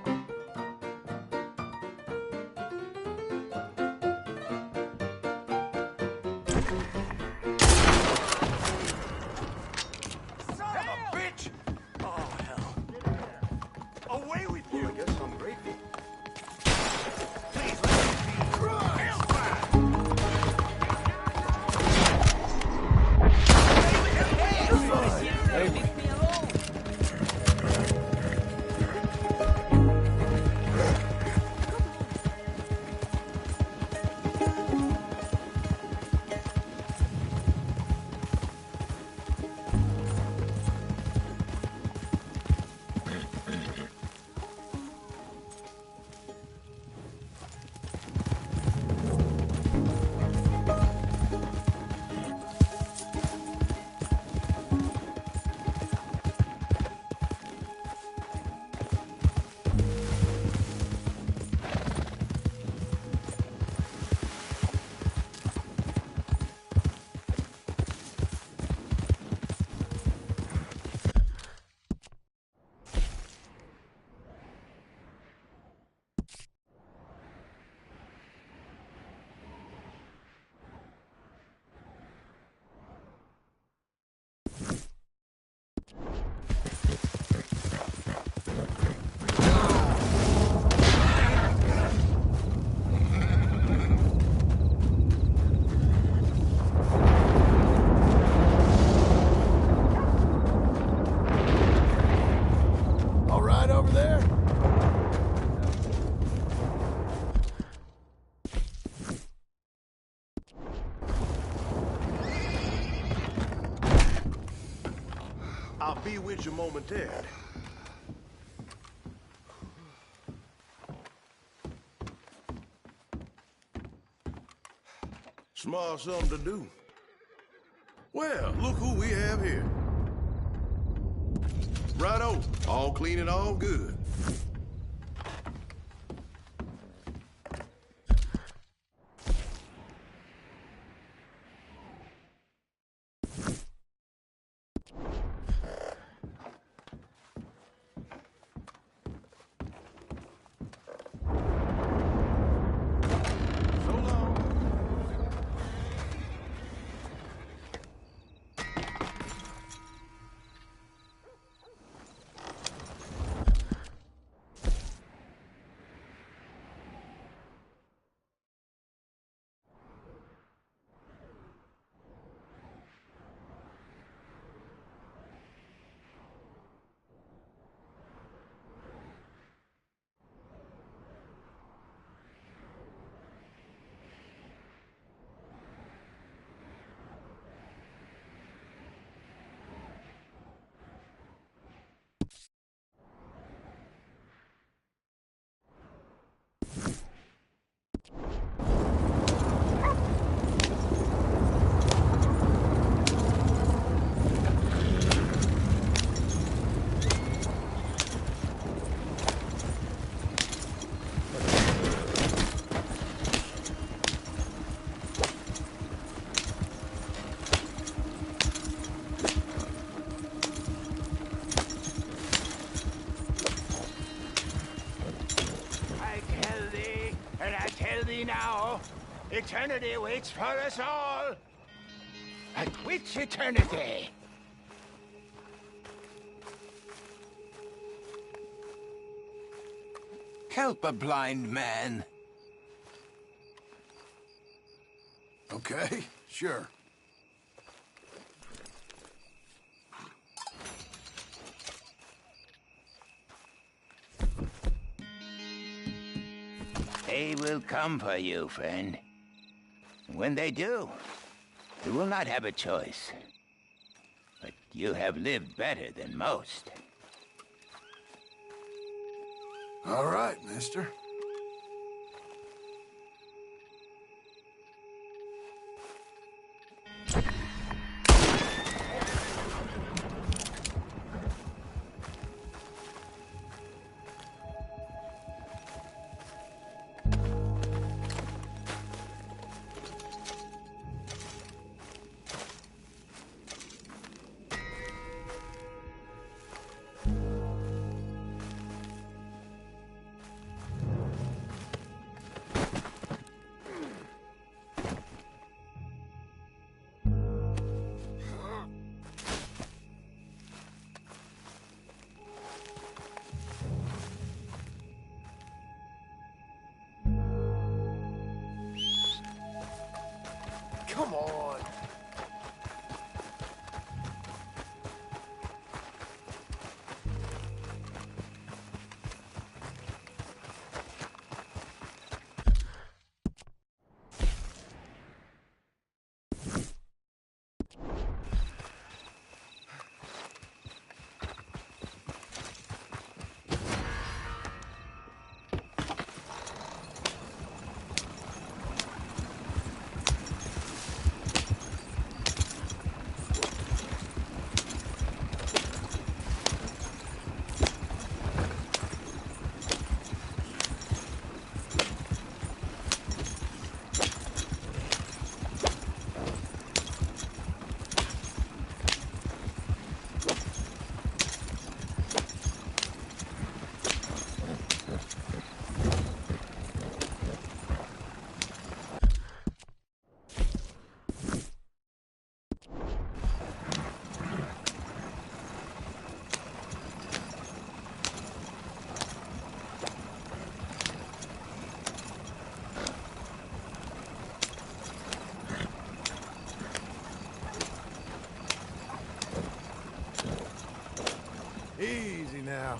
Son of a bitch! Oh, hell. Away with you! I guess I'm grateful. Please let me be. Leave me alone. All right over there? I'll be with you momentarily. Small something to do. Well, look who we have here. Righto, all clean and all good. Now, eternity waits for us all. At which eternity? Help a blind man. Okay, sure. They will come for you, friend. When they do, you will not have a choice. But you have lived better than most. All right, mister. Come on. Easy now.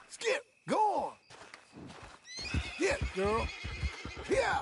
Skip, go on. Get, girl. Yeah.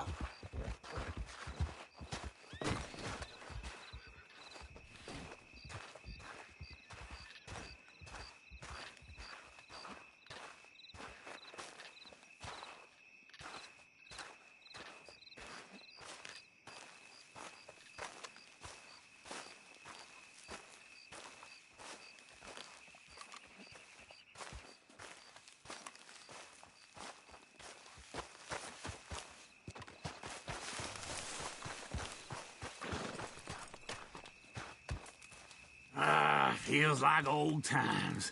Feels like old times.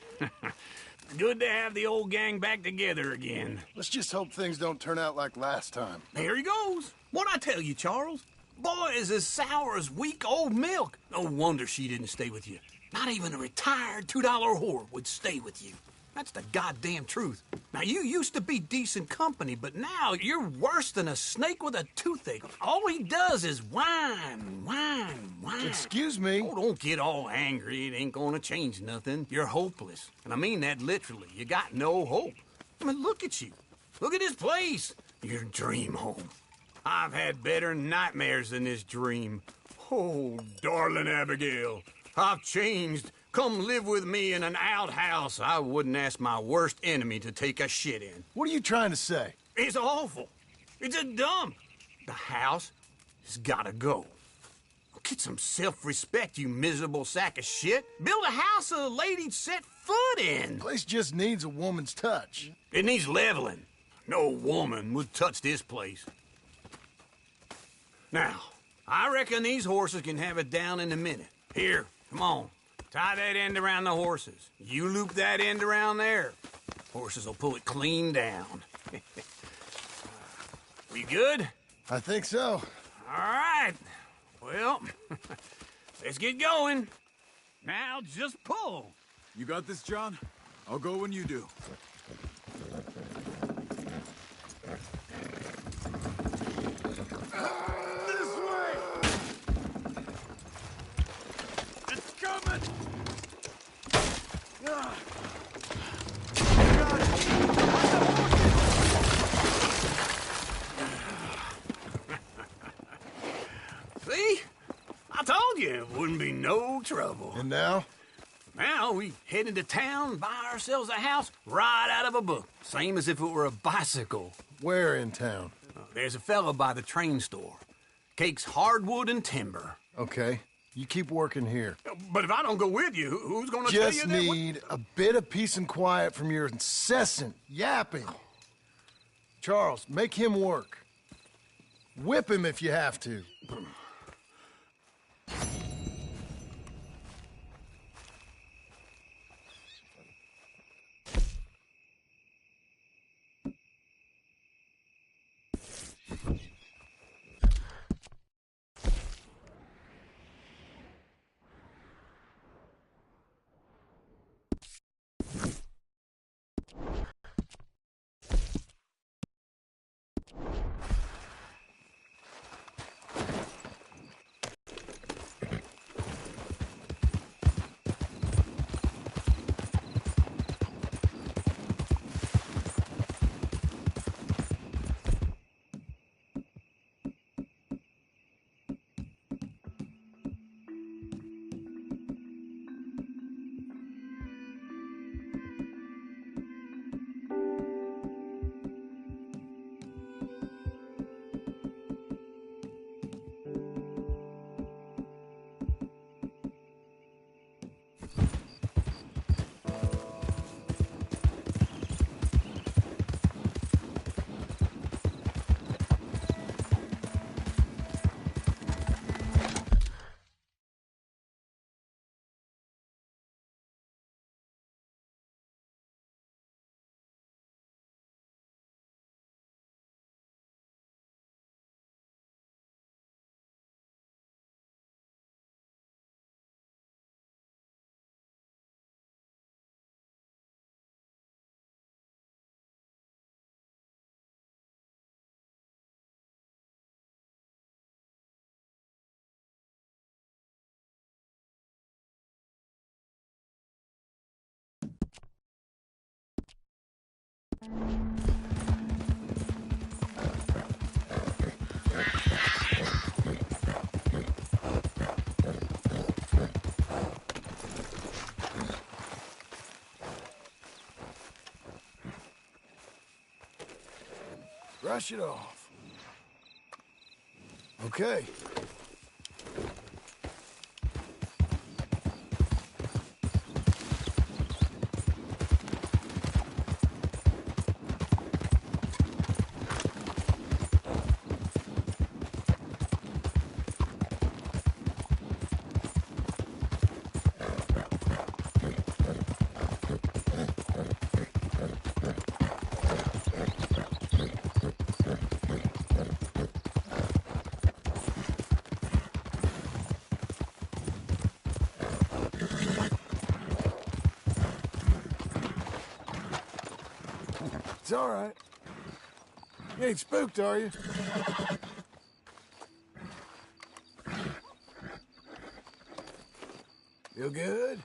Good to have the old gang back together again. Let's just hope things don't turn out like last time. There he goes. What'd I tell you, Charles? Boy is as sour as weak old milk. No wonder she didn't stay with you. Not even a retired $2 whore would stay with you. That's the goddamn truth. Now, you used to be decent company, but now you're worse than a snake with a toothache. All he does is whine. Excuse me? Oh, don't get all angry. It ain't gonna change nothing. You're hopeless. And I mean that literally. You got no hope. I mean, look at you. Look at this place. Your dream home. I've had better nightmares than this dream. Oh, darling Abigail, I've changed. Come live with me in an outhouse I wouldn't ask my worst enemy to take a shit in. What are you trying to say? It's awful. It's a dump. The house has gotta go. Get some self-respect, you miserable sack of shit. Build a house a lady'd set foot in. The place just needs a woman's touch. It needs leveling. No woman would touch this place. Now, I reckon these horses can have it down in a minute. Here, come on. Tie that end around the horses. You loop that end around there. Horses will pull it clean down. We good? I think so. All right. Well, let's get going. Now just pull. You got this, John? I'll go when you do. This way! It's coming! See? I told you it wouldn't be no trouble. And now? Now we head into town, buy ourselves a house right out of a book. Same as if it were a bicycle. Where in town? There's a fella by the train store. Cakes hardwood and timber. Okay. You keep working here. But if I don't go with you, who's gonna tell you Just that? need a bit of peace and quiet from your incessant yapping. Charles, make him work. Whip him if you have to. Brush it off. Okay. It's all right. You ain't spooked, are you? Feel good?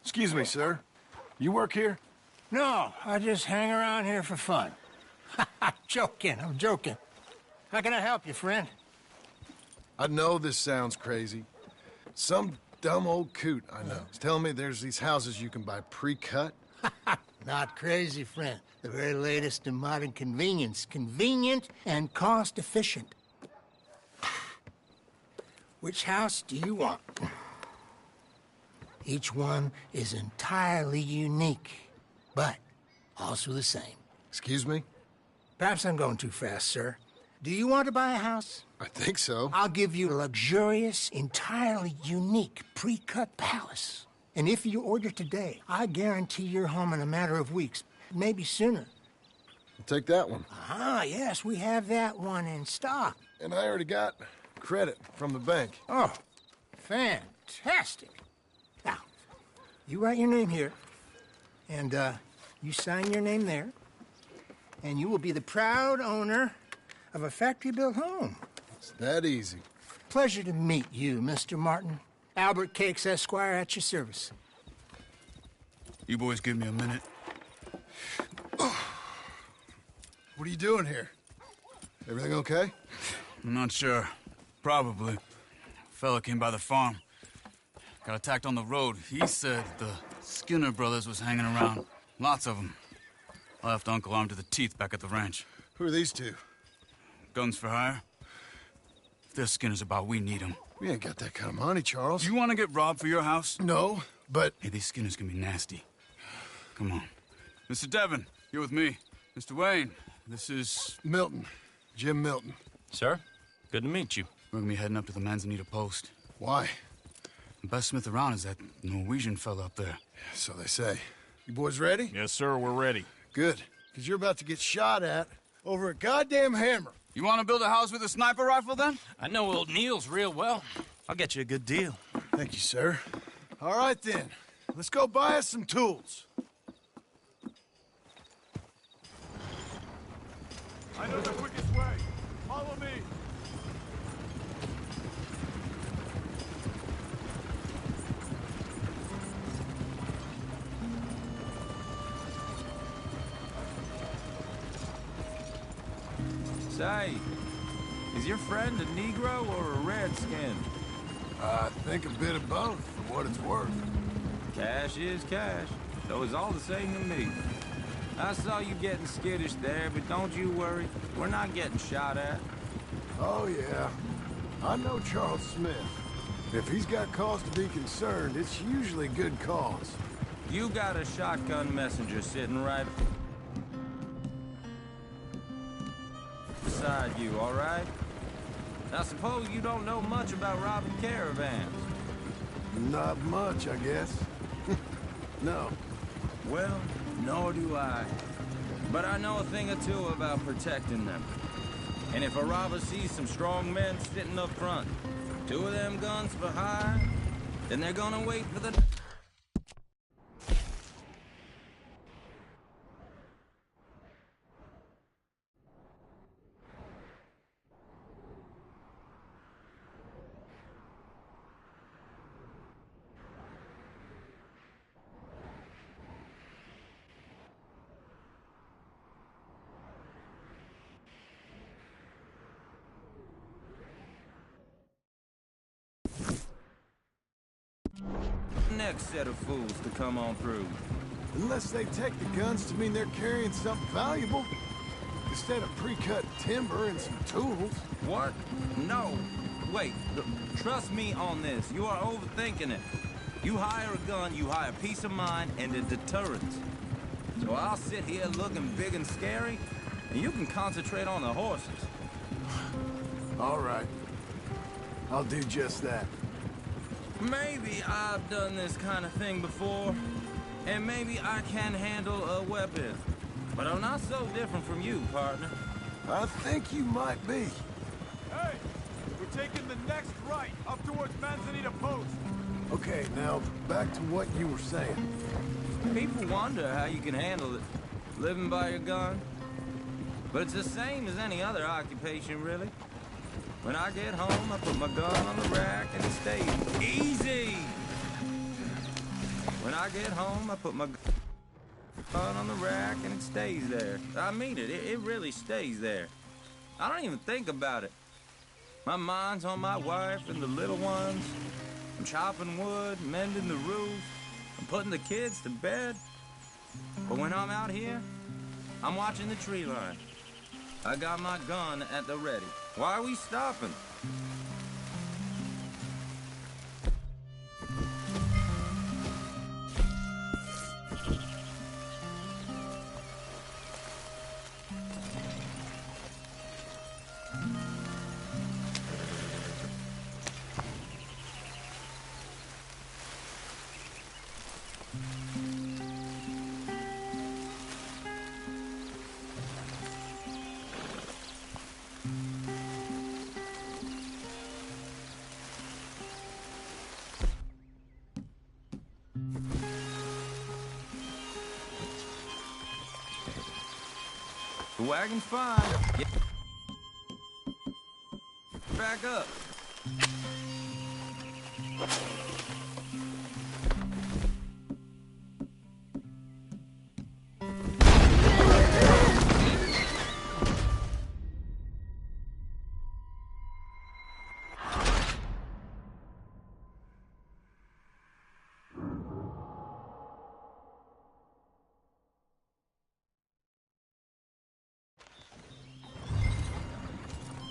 Excuse me, sir. You work here? No, I just hang around here for fun. I'm joking. How can I help you, friend? I know this sounds crazy. Some dumb old coot I know is telling me there's these houses you can buy pre-cut. Not crazy, friend. The very latest in modern convenience. Convenient and cost-efficient. Which house do you want? Each one is entirely unique, but also the same. Excuse me? Perhaps I'm going too fast, sir. Do you want to buy a house? I think so. I'll give you a luxurious, entirely unique pre-cut palace. And if you order today, I guarantee you're home in a matter of weeks, maybe sooner. I'll take that one. Ah, yes, we have that one in stock. And I already got credit from the bank. Oh, fantastic. Now, you write your name here, and you sign your name there, and you will be the proud owner of a factory-built home. It's that easy. Pleasure to meet you, Mr. Martin. Albert Cakes, Esquire, at your service. You boys give me a minute. What are you doing here? Everything okay? I'm not sure. Probably. Fella came by the farm. Got attacked on the road. He said the Skinner brothers was hanging around. Lots of them. I left Uncle armed to the teeth back at the ranch. Who are these two? Guns for hire. If they're Skinner's about, we need them. We ain't got that kind of money, Charles. You want to get robbed for your house? No, but... Hey, these Skinners can be nasty. Come on. Mr. Devon, you're with me. Mr. Wayne, this is... Milton. Jim Milton. Sir, good to meet you. We're gonna be heading up to the Manzanita post. Why? The best smith around is that Norwegian fella up there. Yeah, so they say. You boys ready? Yes, sir, we're ready. Good, because you're about to get shot at over a goddamn hammer. You want to build a house with a sniper rifle, then? I know old Neil's real well. I'll get you a good deal. Thank you, sir. All right, then. Let's go buy us some tools. I know the quickest way. Follow me. Say, is your friend a Negro or a Redskin? I think a bit of both, for what it's worth. Cash is cash, so it's all the same to me. I saw you getting skittish there, but don't you worry. We're not getting shot at. Oh, yeah. I know Charles Smith. If he's got cause to be concerned, it's usually good cause. You got a shotgun messenger sitting right beside you, all right? I suppose you don't know much about robbing caravans. Not much, I guess. No. Well, nor do I. But I know a thing or two about protecting them. And if a robber sees some strong men sitting up front, 2 of them guns for hire, then they're gonna wait for the... next set of fools to come on through. Unless they take the guns to mean they're carrying something valuable. Instead of pre-cut timber and some tools. What? No. Wait, trust me on this. You are overthinking it. You hire a gun, you hire peace of mind and a deterrent. So I'll sit here looking big and scary, and you can concentrate on the horses. All right. I'll do just that. Maybe I've done this kind of thing before, and maybe I can handle a weapon. But I'm not so different from you, partner. I think you might be. Hey, we're taking the next right, up towards Manzanita Post. Okay, now, back to what you were saying. People wonder how you can handle it, living by your gun. But it's the same as any other occupation, really. When I get home, I put my gun on the rack and it stays easy. When I get home, I put my gun on the rack and it stays there. I mean it really stays there. I don't even think about it. My mind's on my wife and the little ones. I'm chopping wood, mending the roof, I'm putting the kids to bed. But when I'm out here, I'm watching the tree line. I got my gun at the ready. Why are we stopping? The wagon's fine. Get back up.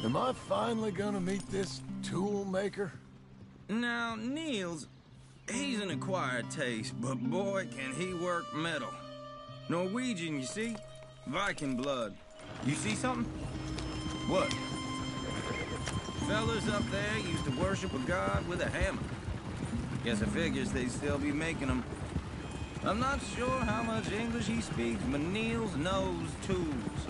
Am I finally gonna meet this tool maker? Now, Niels, he's an acquired taste, but boy, can he work metal. Norwegian, you see? Viking blood. You see something? What? Fellas up there used to worship a god with a hammer. Guess I figures they'd still be making them. I'm not sure how much English he speaks, but Niels knows tools.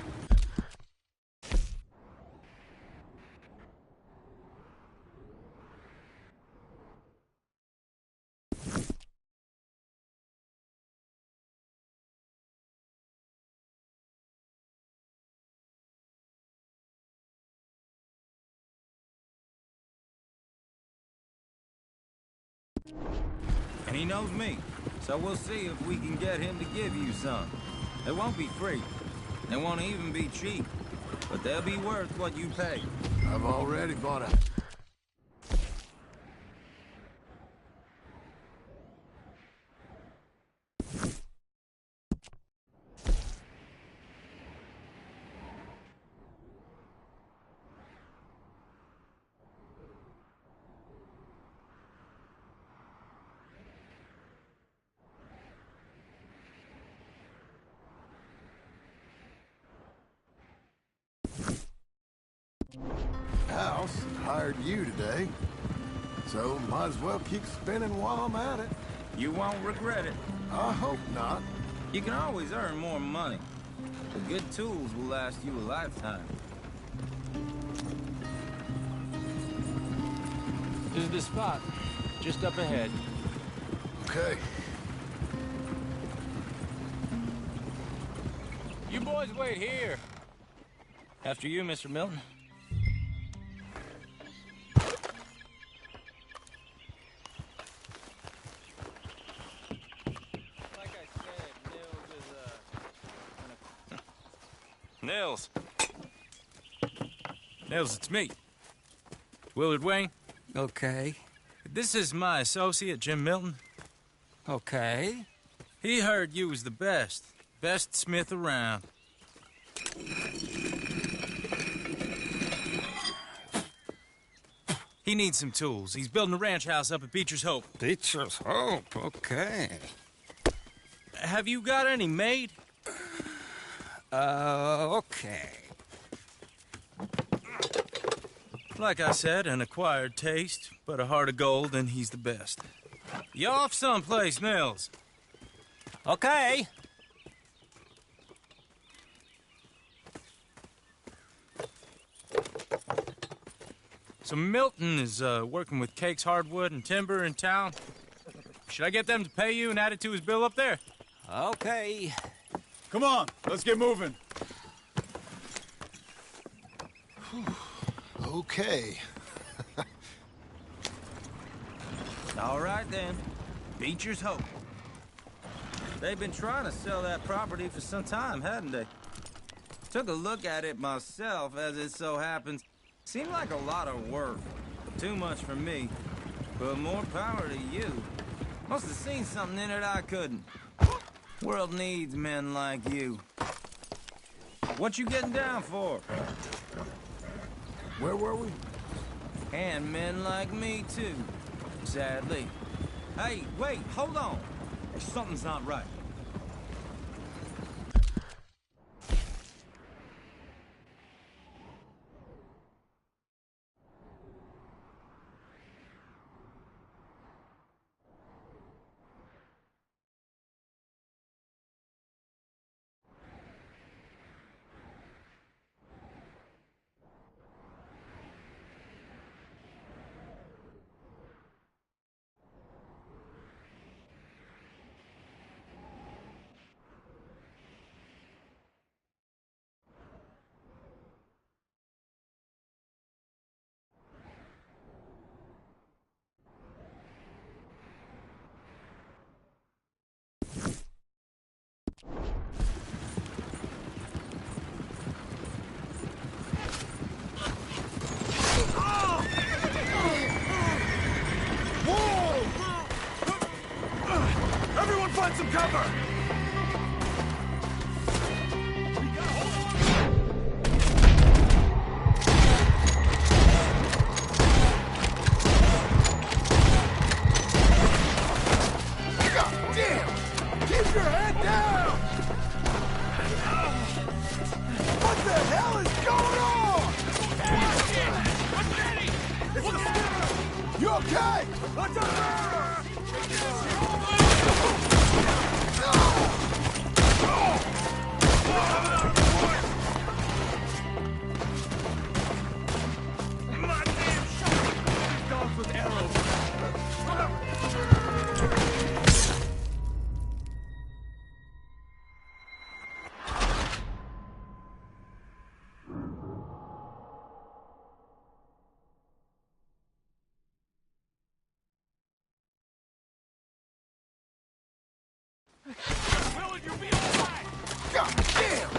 And he knows me, so we'll see if we can get him to give you some. It won't be free. It won't even be cheap. But they'll be worth what you pay. I've already bought a... House hired you today, so might as well keep spinning while I'm at it. You won't regret it. I hope not. You can always earn more money. The good tools will last you a lifetime. This is the spot, just up ahead. Okay. You boys wait here. After you, Mr. Milton. Nils. Nils, it's me. Willard Wayne. Okay. This is my associate, Jim Milton. Okay. He heard you was the best. Best smith around. He needs some tools. He's building a ranch house up at Beecher's Hope. Beecher's Hope, okay. Have you got any made? Okay. Like I said, an acquired taste, but a heart of gold, and he's the best. You off someplace, Nils? Okay. So Milton is working with Cake's Hardwood and Timber in town. Should I get them to pay you and add it to his bill up there? Okay. Come on, let's get moving. Okay. All right, then. Beecher's Hope. They've been trying to sell that property for some time, hadn't they? Took a look at it myself, as it so happens. Seemed like a lot of work. Too much for me. But more power to you. Must have seen something in it I couldn't. World needs men like you. What you getting down for? Where were we? And men like me, too. Sadly. Hey, wait, hold on. Something's not right. Everyone find some cover! God damn! Keep your head down! What the hell is going on? I'm ready! You okay? What's up, God damn!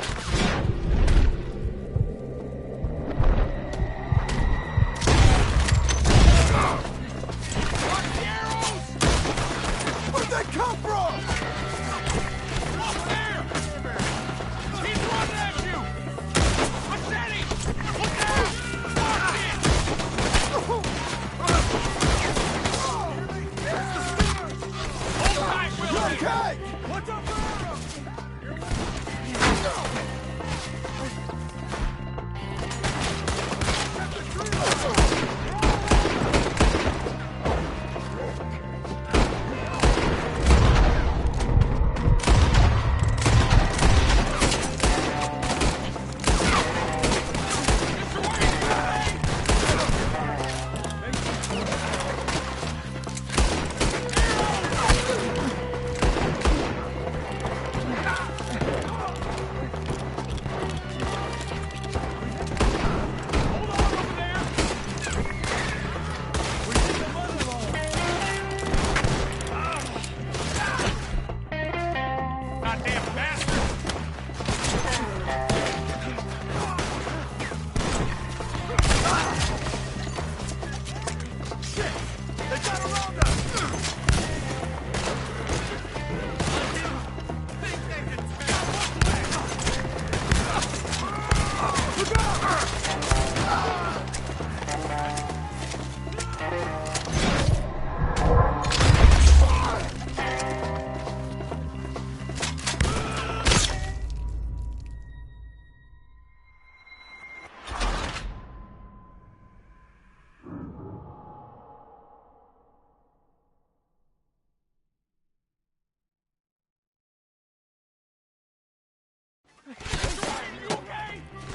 Where'd they come from? Up there! He's running at you! Machete! Look out! Watch it! Hold tight, Willie! You okay? What's up,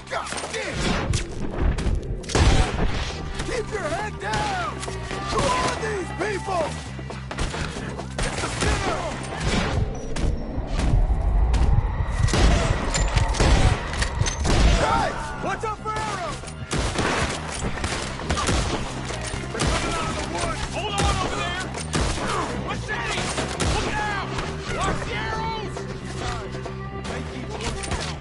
God damn! Keep your head down! Who are these people? It's the sinner! Guys! What's up for arrows? They're coming out of the woods! Hold on over there! Machete! Look out! Watch the arrows! They keep looking out.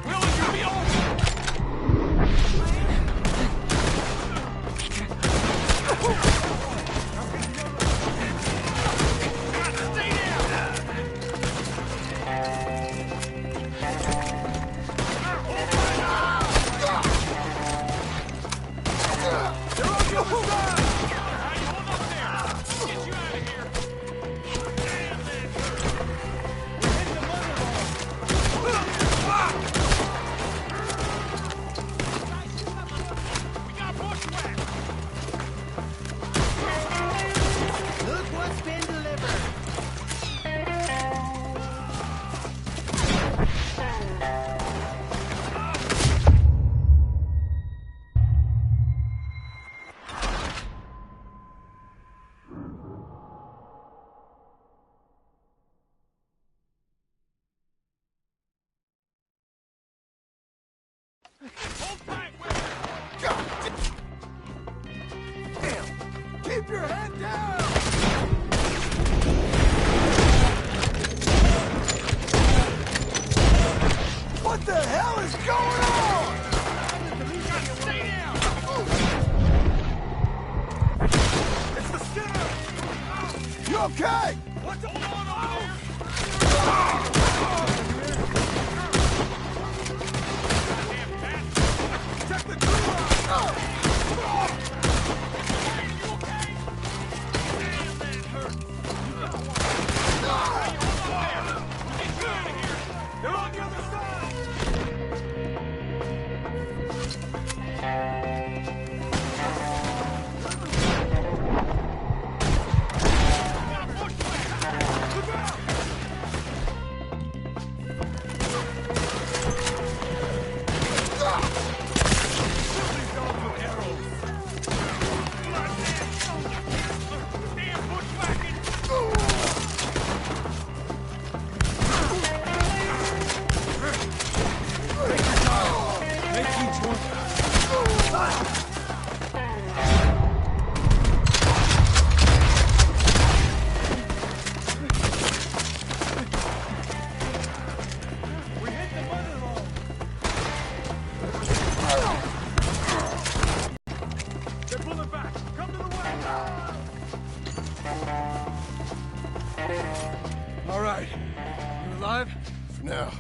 Willie, you okay? What's going on over there? Check the crew out! They're on the other side! They're pulling back! Come to the way! All right. You alive? For now.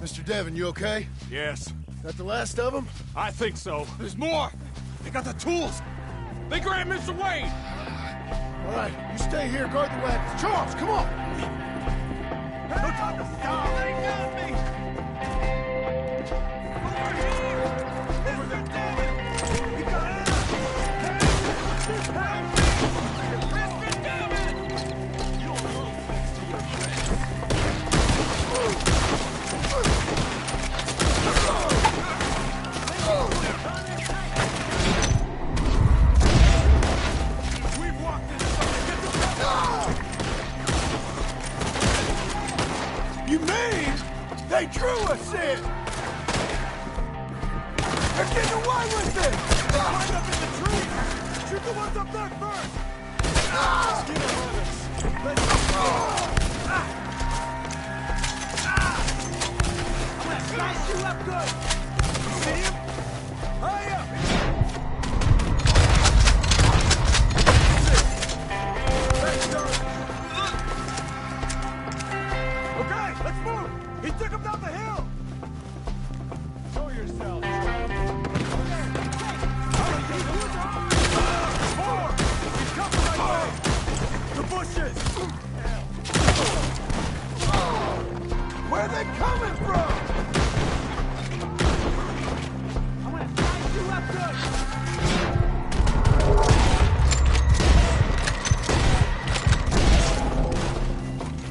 Mr. Devon, you okay? Yes. That the last of them? I think so. There's more! They got the tools! They grabbed Mr. Wade! All right, you stay here, guard the wagons. Charles, come on! No time to stop! They got me! Over here! Mr. Devon! He got it! Help! Mr. Devon! You don't know thanks to your friend. We've walked into something. Get the You mean they drew us in? They're getting away with it! Climb up in the tree! Shoot the ones up there first! Get them on us! Let's go! I'm gonna slice you up good! You see him? Hurry up! Let's go! Okay, let's move! He took him down the hill! Show yourself, the bushes! Where are they coming from? I'm gonna slice you up good!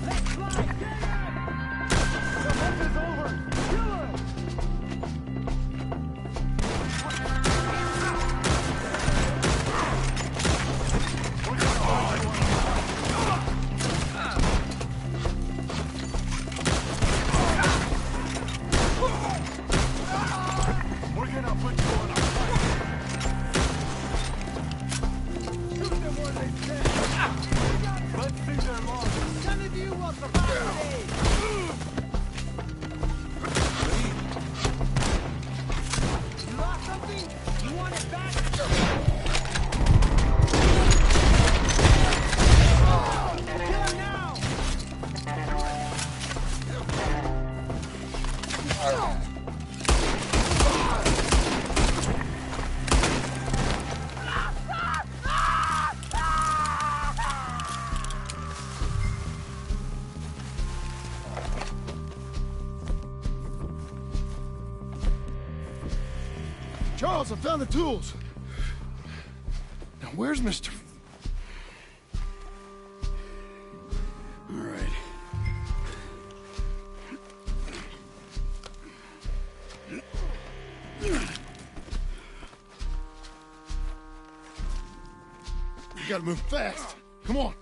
Let's fly! Get him! The hunt is over! Kill him! We're gonna put you on a fight. Shoot them where they stand. Let's see their losses. None of you will survive today. You lost something? You want it back? Kill him now! Charles, I found the tools. Now, where's Mr. All right. You gotta move fast. Come on.